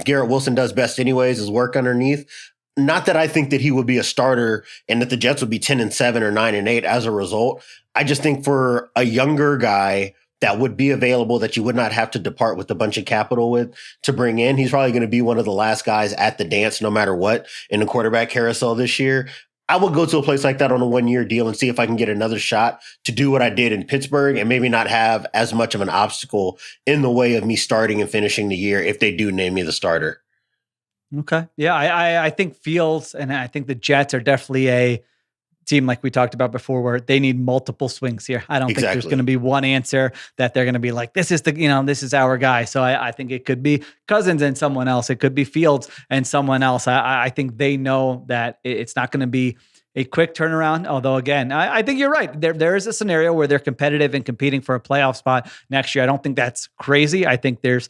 Garrett Wilson does best anyways, is work underneath. Not that I think that he would be a starter and that the Jets would be 10-7 or 9-8 as a result. I just think for a younger guy that would be available that you would not have to depart with a bunch of capital with to bring in. He's probably going to be one of the last guys at the dance, no matter what, in the quarterback carousel this year. I would go to a place like that on a 1-year deal and see if I can get another shot to do what I did in Pittsburgh and maybe not have as much of an obstacle in the way of me starting and finishing the year if they do name me the starter. Okay. Yeah, I think Fields and I think the Jets are definitely a team like we talked about before where they need multiple swings here. I don't think there's going to be one answer that they're going to be like, this is this is our guy. So I think it could be Cousins and someone else. It could be Fields and someone else. I think they know that it's not going to be a quick turnaround. Although again, I think you're right. There is a scenario where they're competitive and competing for a playoff spot next year. I don't think that's crazy. I think there's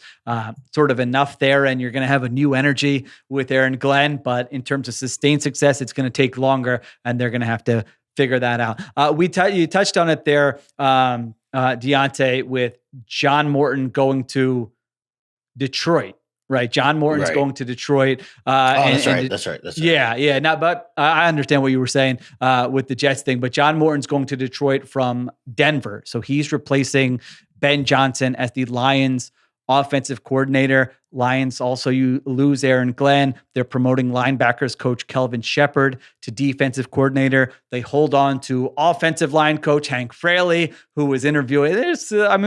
sort of enough there, and you're going to have a new energy with Aaron Glenn. But in terms of sustained success, it's going to take longer, and they're going to have to figure that out. You touched on it there, Diante, with John Morton going to Detroit. Right. John Morton's going to Detroit. That's right. Yeah. But I understand what you were saying with the Jets thing, but John Morton's going to Detroit from Denver. So he's replacing Ben Johnson as the Lions offensive coordinator. Lions also, you lose Aaron Glenn. They're promoting linebackers coach Kelvin Shepard to defensive coordinator. They hold on to offensive line coach Hank Fraley, who was interviewing.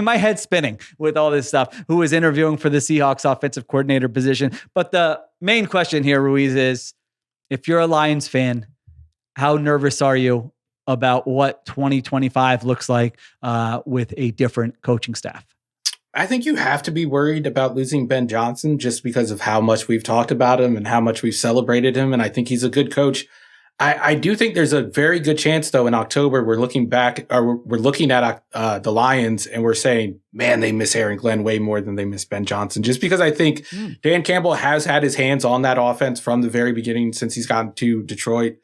My head's spinning with all this stuff. Who was interviewing for the Seahawks offensive coordinator position. But the main question here, Ruiz, is if you're a Lions fan, how nervous are you about what 2025 looks like with a different coaching staff? I think you have to be worried about losing Ben Johnson just because of how much we've talked about him and how much we've celebrated him. And I think he's a good coach. I do think there's a very good chance, though, in October, we're looking at the Lions and we're saying, man, they miss Aaron Glenn way more than they miss Ben Johnson. Just because I think Dan Campbell has had his hands on that offense from the very beginning since he's gotten to Detroit.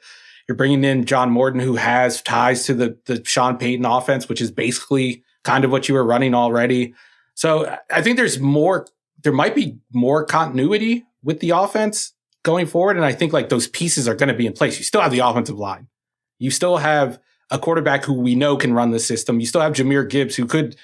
You're bringing in John Morton, who has ties to the Sean Payton offense, which is basically kind of what you were running already. So I think there might be more continuity with the offense going forward. And I think like those pieces are going to be in place. You still have the offensive line. You still have a quarterback who we know can run the system. You still have Jahmyr Gibbs, who could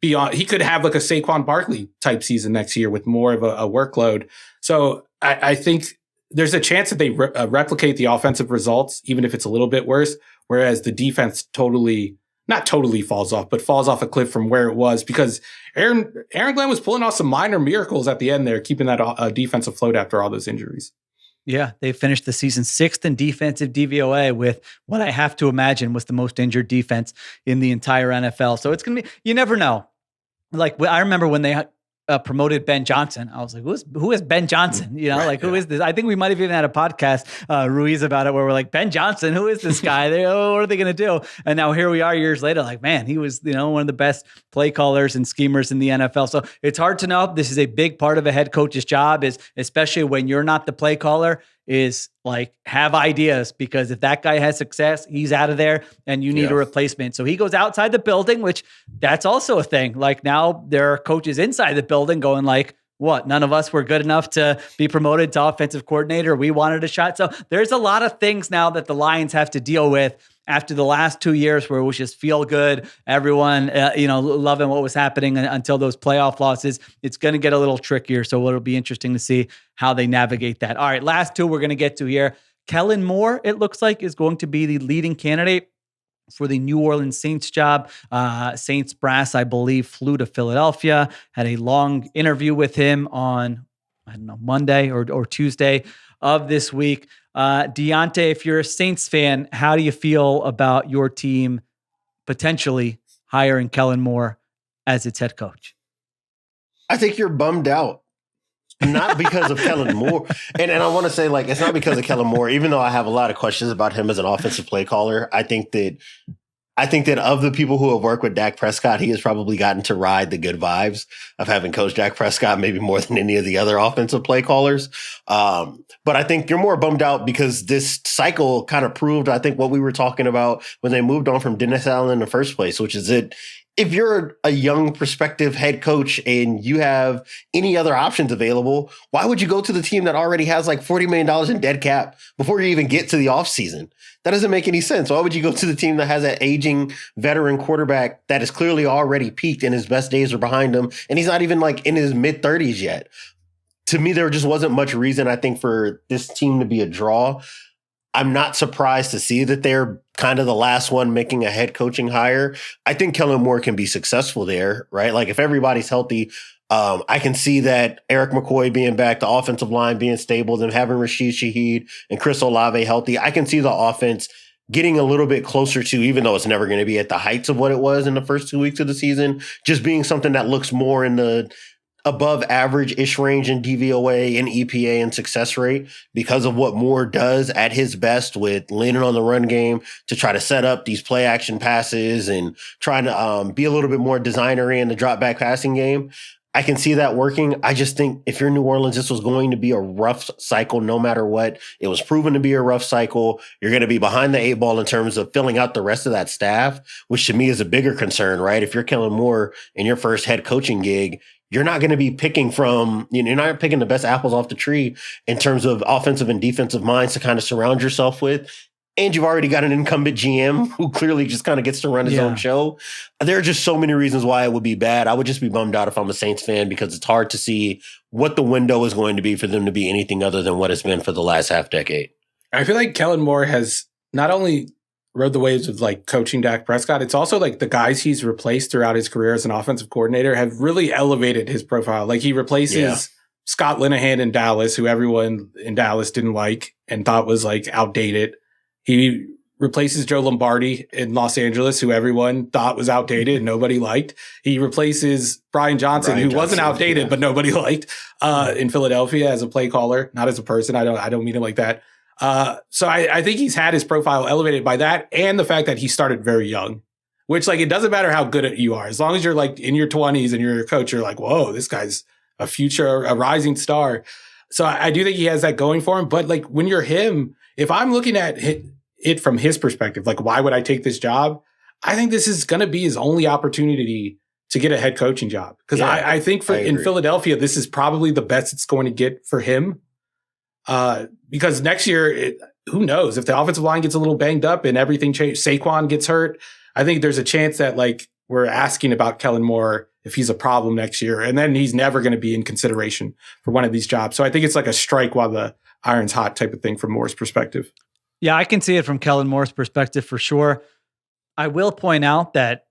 be on, he could have like a Saquon Barkley type season next year with more of a workload. So I think there's a chance that they replicate the offensive results, even if it's a little bit worse. Whereas the defense not totally falls off, but falls off a cliff from where it was because Aaron Glenn was pulling off some minor miracles at the end there, keeping that defense afloat after all those injuries. Yeah, they finished the season 6th in defensive DVOA with what I have to imagine was the most injured defense in the entire NFL. So it's going to be, you never know. Like I remember when they promoted Ben Johnson, I was like, who is Ben Johnson? Who is this? I think we might have even had a podcast, Ruiz, about it where we're like, Ben Johnson, who is this guy? What are they going to do? And now here we are years later, like, man, he was, one of the best play callers and schemers in the NFL. So it's hard to know. This is a big part of a head coach's job, is especially when you're not the play caller, is like have ideas, because if that guy has success, he's out of there and you need a replacement. So he goes outside the building, which that's also a thing. Like now there are coaches inside the building going like, what? None of us were good enough to be promoted to offensive coordinator. We wanted a shot. So there's a lot of things now that the Lions have to deal with after the last 2 years where it was just feel good. Everyone, loving what was happening until those playoff losses. It's going to get a little trickier. So it'll be interesting to see how they navigate that. All right. Last two we're going to get to here. Kellen Moore, it looks like, is going to be the leading candidate for the New Orleans Saints job. Saints brass, I believe, flew to Philadelphia, had a long interview with him on, Monday or Tuesday of this week. Diante, if you're a Saints fan, how do you feel about your team potentially hiring Kellen Moore as its head coach? I think you're bummed out. Not because of Kellen Moore. And I want to say, like, it's not because of Kellen Moore, even though I have a lot of questions about him as an offensive play caller. I think that of the people who have worked with Dak Prescott, he has probably gotten to ride the good vibes of having coached Dak Prescott maybe more than any of the other offensive play callers. But I think you're more bummed out because this cycle kind of proved, I think, what we were talking about when they moved on from Dennis Allen in the first place, which is if you're a young prospective head coach and you have any other options available, why would you go to the team that already has like $40 million in dead cap before you even get to the offseason? That doesn't make any sense. Why would you go to the team that has an aging veteran quarterback that is clearly already peaked and his best days are behind him, and he's not even like in his mid-30s yet? To me, there just wasn't much reason, I think, for this team to be a draw. I'm not surprised to see that they're kind of the last one making a head coaching hire. I think Kellen Moore can be successful there, right? Like if everybody's healthy, I can see that Eric McCoy being back, the offensive line being stable, them having Rashid Shaheed and Chris Olave healthy. I can see the offense getting a little bit closer to, even though it's never going to be at the heights of what it was in the first 2 weeks of the season, just being something that looks more in the above average-ish range in DVOA and EPA and success rate because of what Moore does at his best with leaning on the run game to try to set up these play action passes and trying to be a little bit more designery in the drop back passing game. I can see that working. I just think if you're New Orleans, this was going to be a rough cycle no matter what. It was proven to be a rough cycle. You're going to be behind the 8 ball in terms of filling out the rest of that staff, which to me is a bigger concern, right? If you're Kellen Moore in your first head coaching gig, you're not going to be picking from, you're not picking the best apples off the tree in terms of offensive and defensive minds to kind of surround yourself with. And you've already got an incumbent GM who clearly just kind of gets to run his own show. There are just so many reasons why it would be bad. I would just be bummed out if I'm a Saints fan because it's hard to see what the window is going to be for them to be anything other than what it's been for the last half decade. I feel like Kellen Moore has not only rode the waves of like coaching Dak Prescott, it's also like the guys he's replaced throughout his career as an offensive coordinator have really elevated his profile. Like he replaces Scott Linehan in Dallas, who everyone in Dallas didn't like and thought was like outdated. He replaces Joe Lombardi in Los Angeles, who everyone thought was outdated and nobody liked. He replaces Brian Johnson, who wasn't outdated, but nobody liked, in Philadelphia as a play caller, not as a person. I don't mean him like that. So I think he's had his profile elevated by that and the fact that he started very young, which like, it doesn't matter how good you are. As long as you're like in your 20s and you're a coach, you're like, whoa, this guy's a rising star. So I do think he has that going for him. But like when you're him, if I'm looking at it from his perspective, like why would I take this job? I think this is going to be his only opportunity to get a head coaching job. Because I think in Philadelphia, this is probably the best it's going to get for him. Because next year, who knows if the offensive line gets a little banged up and everything changes, Saquon gets hurt. I think there's a chance that like we're asking about Kellen Moore if he's a problem next year, and then he's never going to be in consideration for one of these jobs. So I think it's like a strike while the iron's hot type of thing from Moore's perspective. Yeah, I can see it from Kellen Moore's perspective for sure. I will point out that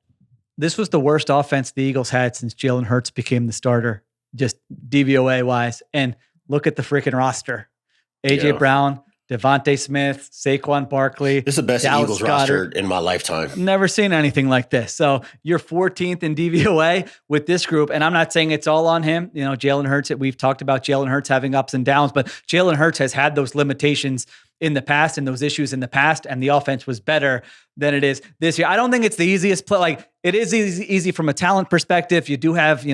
this was the worst offense the Eagles had since Jalen Hurts became the starter, just DVOA wise. And look at the freaking roster. AJ Brown, Devontae Smith, Saquon Barkley. This is the best Dallas Eagles roster in my lifetime. Never seen anything like this. So you're 14th in DVOA with this group. And I'm not saying it's all on him. You know, Jalen Hurts, we've talked about Jalen Hurts having ups and downs, but Jalen Hurts has had those limitations in the past and those issues in the past, and the offense was better than it is this year. I don't think it's the easiest play. Like it is easy from a talent perspective. You do have,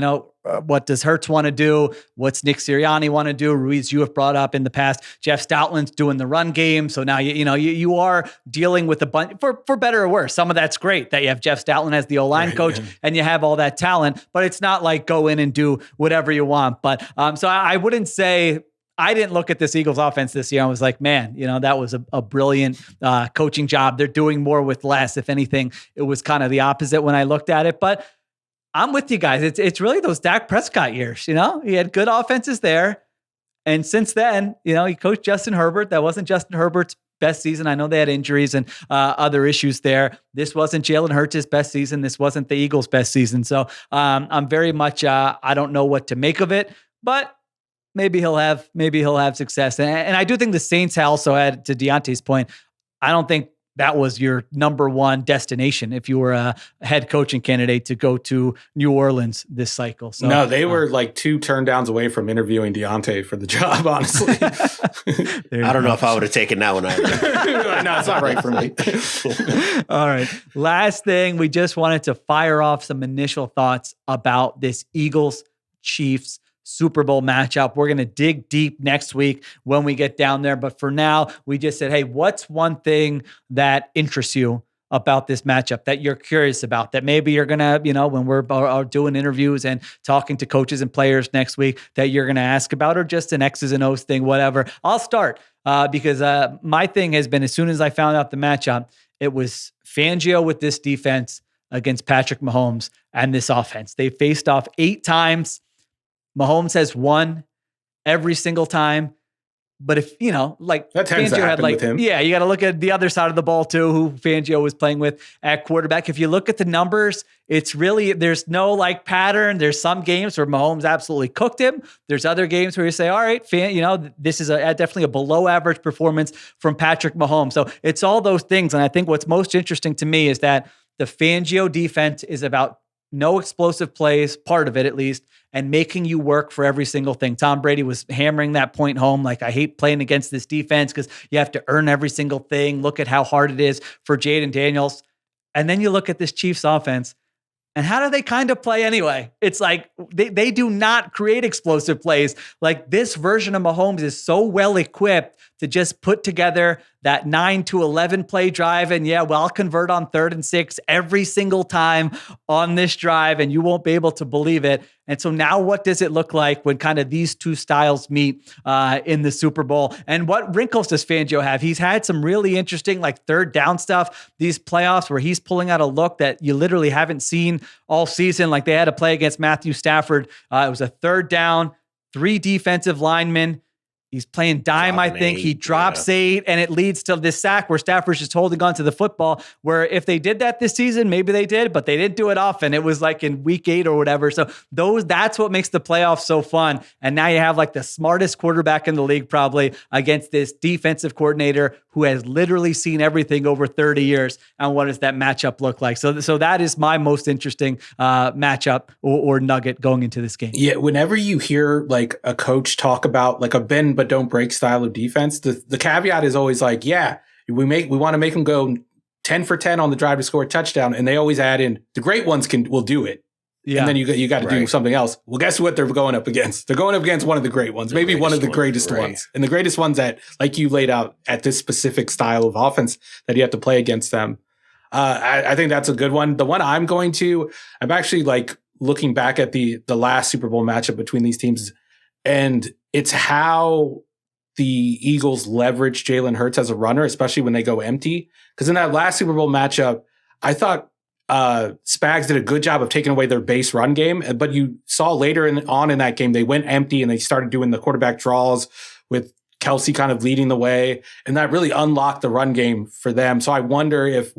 what does Hurts want to do? What's Nick Sirianni want to do? Ruiz, you have brought up in the past. Jeff Stoutland's doing the run game. So now, you are dealing with a bunch for better or worse. Some of that's great that you have Jeff Stoutland as the O-line coach and you have all that talent, but it's not like go in and do whatever you want. But so I wouldn't say, I didn't look at this Eagles offense this year. I was like, man, that was a brilliant coaching job. They're doing more with less. If anything, it was kind of the opposite when I looked at it. But I'm with you guys. It's really those Dak Prescott years. He had good offenses there. And since then, he coached Justin Herbert. That wasn't Justin Herbert's best season. I know they had injuries and other issues there. This wasn't Jalen Hurts' best season. This wasn't the Eagles' best season. So I'm very much, I don't know what to make of it, but maybe he'll have success. And I do think the Saints also had, to Deontay's point, I don't think that was your number one destination if you were a head coaching candidate to go to New Orleans this cycle. So no, they were like 2 turndowns away from interviewing Diante for the job, honestly. I don't know if I would have taken that one either. No, it's not right for me. All right. Last thing, we just wanted to fire off some initial thoughts about this Eagles-Chiefs Super Bowl matchup. We're going to dig deep next week when we get down there. But for now, we just said, hey, what's one thing that interests you about this matchup that you're curious about, that maybe you're going to, when we're doing interviews and talking to coaches and players next week, that you're going to ask about, or just an X's and O's thing, whatever? I'll start because my thing has been, as soon as I found out the matchup, it was Fangio with this defense against Patrick Mahomes and this offense. They faced off 8 times. Mahomes has won every single time. But if, that tends Fangio had with him. Yeah, you got to look at the other side of the ball too, who Fangio was playing with at quarterback. If you look at the numbers, it's really, there's no pattern. There's some games where Mahomes absolutely cooked him. There's other games where you say, all right, this is definitely a below average performance from Patrick Mahomes. So it's all those things. And I think what's most interesting to me is that the Fangio defense is about no explosive plays, part of it at least, and making you work for every single thing. Tom Brady was hammering that point home. I hate playing against this defense because you have to earn every single thing. Look at how hard it is for Jaden Daniels. And then you look at this Chiefs offense, and how do they kind of play anyway? It's they do not create explosive plays. This version of Mahomes is so well equipped to just put together that 9 to 11 play drive. And I'll convert on 3rd and 6 every single time on this drive, and you won't be able to believe it. And so now what does it look like when kind of these two styles meet in the Super Bowl? And what wrinkles does Fangio have? He's had some really interesting 3rd down stuff, these playoffs, where he's pulling out a look that you literally haven't seen all season. They had to play against Matthew Stafford. It was a 3rd down, 3 defensive linemen. He's playing dime, I think. He drops 8, and it leads to this sack where Stafford's just holding on to the football, where if they did that this season, maybe they did, but they didn't do it often. It was in week 8 or whatever. So that's what makes the playoffs so fun. And now you have the smartest quarterback in the league probably against this defensive coordinator who has literally seen everything over 30 years. And what does that matchup look like? So that is my most interesting matchup or nugget going into this game. Yeah, whenever you hear a coach talk about a bend but don't break style of defense, the caveat is always we want to make them go 10 for 10 on the drive to score a touchdown, and they always add in the great ones will do it. Yeah. And then you got to do something else. Well, guess what they're going up against? They're going up against one of the great ones, maybe one of the greatest ones. And the greatest ones that, you laid out, at this specific style of offense that you have to play against them. I think that's a good one. The one I'm actually looking back at the last Super Bowl matchup between these teams, and it's how the Eagles leverage Jalen Hurts as a runner, especially when they go empty. Because in that last Super Bowl matchup, I thought Spags did a good job of taking away their base run game. But you saw later on in that game, they went empty and they started doing the quarterback draws with Kelsey kind of leading the way. And that really unlocked the run game for them. So I wonder if,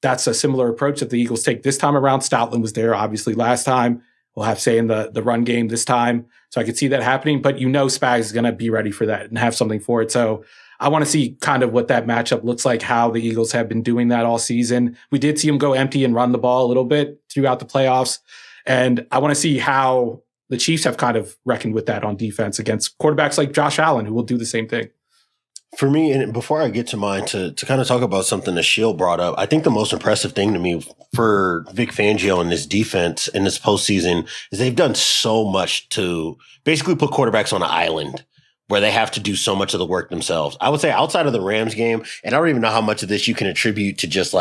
that's a similar approach that the Eagles take this time around. Stoutland was there, obviously, last time. We'll have say in the run game this time. So I could see that happening, but Spags is going to be ready for that and have something for it. So I want to see kind of what that matchup looks like, how the Eagles have been doing that all season. We did see them go empty and run the ball a little bit throughout the playoffs. And I want to see how the Chiefs have kind of reckoned with that on defense against quarterbacks like Josh Allen, who will do the same thing. For me, and before I get to mine, to kind of talk about something that Sheil brought up, I think the most impressive thing to me for Vic Fangio and this defense in this postseason is they've done so much to basically put quarterbacks on an island where they have to do so much of the work themselves. I would say outside of the Rams game, and I don't even know how much of this you can attribute to just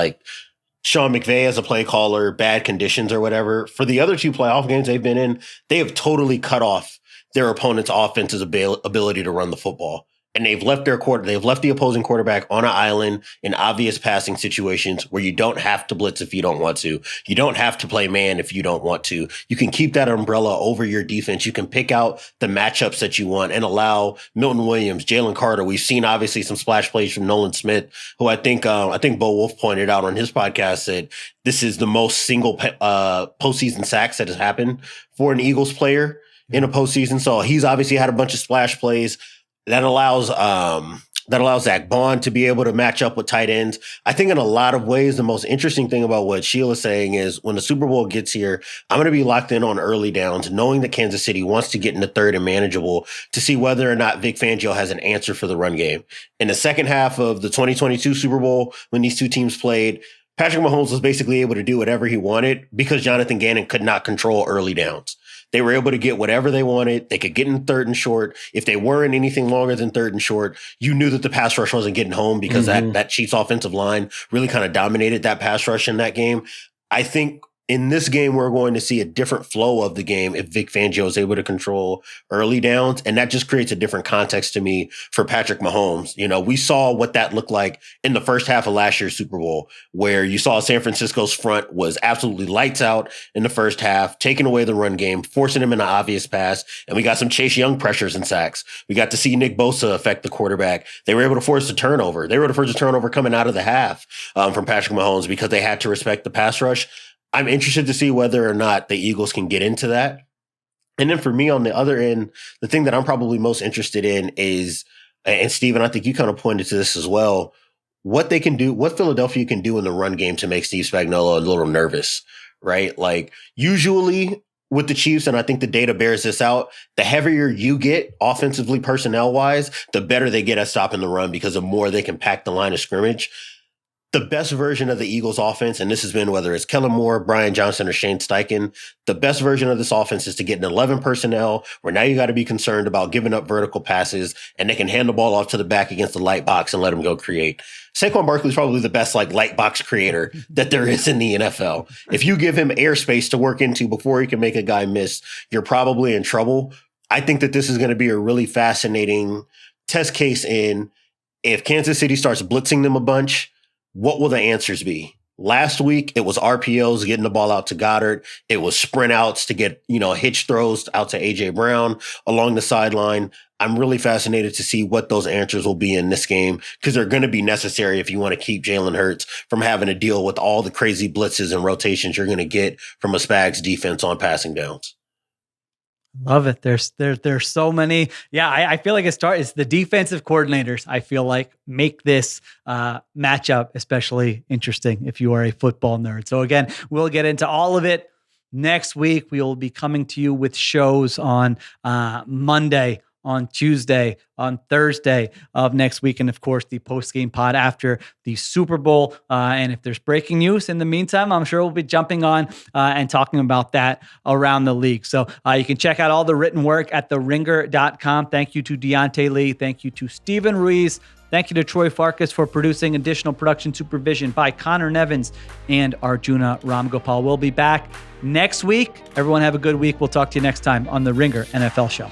Sean McVay as a play caller, bad conditions or whatever. For the other 2 playoff games they've been in, they have totally cut off their opponent's offense's ability to run the football. And they've left the opposing quarterback on an island in obvious passing situations where you don't have to blitz if you don't want to. You don't have to play man if you don't want to. You can keep that umbrella over your defense. You can pick out the matchups that you want and allow Milton Williams, Jalen Carter. We've seen obviously some splash plays from Nolan Smith, who I think Bo Wolf pointed out on his podcast that this is the most single postseason sacks that has happened for an Eagles player in a postseason. So he's obviously had a bunch of splash plays. That allows Zach Bond to be able to match up with tight ends. I think in a lot of ways, the most interesting thing about what Sheil is saying is when the Super Bowl gets here, I'm going to be locked in on early downs, knowing that Kansas City wants to get into 3rd and manageable to see whether or not Vic Fangio has an answer for the run game. In the second half of the 2022 Super Bowl, when these two teams played, Patrick Mahomes was basically able to do whatever he wanted because Jonathan Gannon could not control early downs. They were able to get whatever they wanted. They could get in third and short. If they weren't anything longer than third and short, you knew that the pass rush wasn't getting home because that Chiefs offensive line really kind of dominated that pass rush in that game. I think in this game, we're going to see a different flow of the game if Vic Fangio is able to control early downs. And that just creates a different context to me for Patrick Mahomes. You know, we saw what that looked like in the first half of last year's Super Bowl, where you saw San Francisco's front was absolutely lights out in the first half, taking away the run game, forcing him in an obvious pass. And we got some Chase Young pressures and sacks. We got to see Nick Bosa affect the quarterback. They were able to force a turnover. They were able to force a turnover coming out of the half from Patrick Mahomes because they had to respect the pass rush. I'm interested to see whether or not the Eagles can get into that. And then for me on the other end, the thing that I'm probably most interested in is, and Steven, I think you kind of pointed to this as well, what they can do, what Philadelphia can do in the run game to make Steve Spagnuolo a little nervous, right? Like usually with the Chiefs, and I think the data bears this out, the heavier you get offensively personnel wise, the better they get at stopping the run because the more they can pack the line of scrimmage. The best version of the Eagles offense, and this has been whether it's Kellen Moore, Brian Johnson, or Shane Steichen, the best version of this offense is to get an 11 personnel where now you got to be concerned about giving up vertical passes and they can hand the ball off to the back against the light box and let them go create. Saquon Barkley is probably the best light box creator that there is in the NFL. If you give him airspace to work into before he can make a guy miss, you're probably in trouble. I think that this is going to be a really fascinating test case in if Kansas City starts blitzing them a bunch, what will the answers be? Last week, it was RPOs getting the ball out to Goddard. It was sprint outs to get, hitch throws out to A.J. Brown along the sideline. I'm really fascinated to see what those answers will be in this game because they're going to be necessary if you want to keep Jalen Hurts from having to deal with all the crazy blitzes and rotations you're going to get from a Spags defense on passing downs. Love it. There's so many. Yeah, I feel like it's the defensive coordinators, I feel like, make this matchup especially interesting if you are a football nerd. So again, we'll get into all of it next week. We will be coming to you with shows on Monday, on Tuesday, on Thursday of next week, and of course the post-game pod after the Super Bowl. And if there's breaking news in the meantime, I'm sure we'll be jumping on and talking about that around the league. So you can check out all the written work at theringer.com. Thank you to Diante Lee. Thank you to Steven Ruiz. Thank you to Troy Farkas for producing. Additional production supervision by Connor Nevins and Arjuna Ramgopal. We'll be back next week. Everyone have a good week. We'll talk to you next time on the Ringer NFL Show.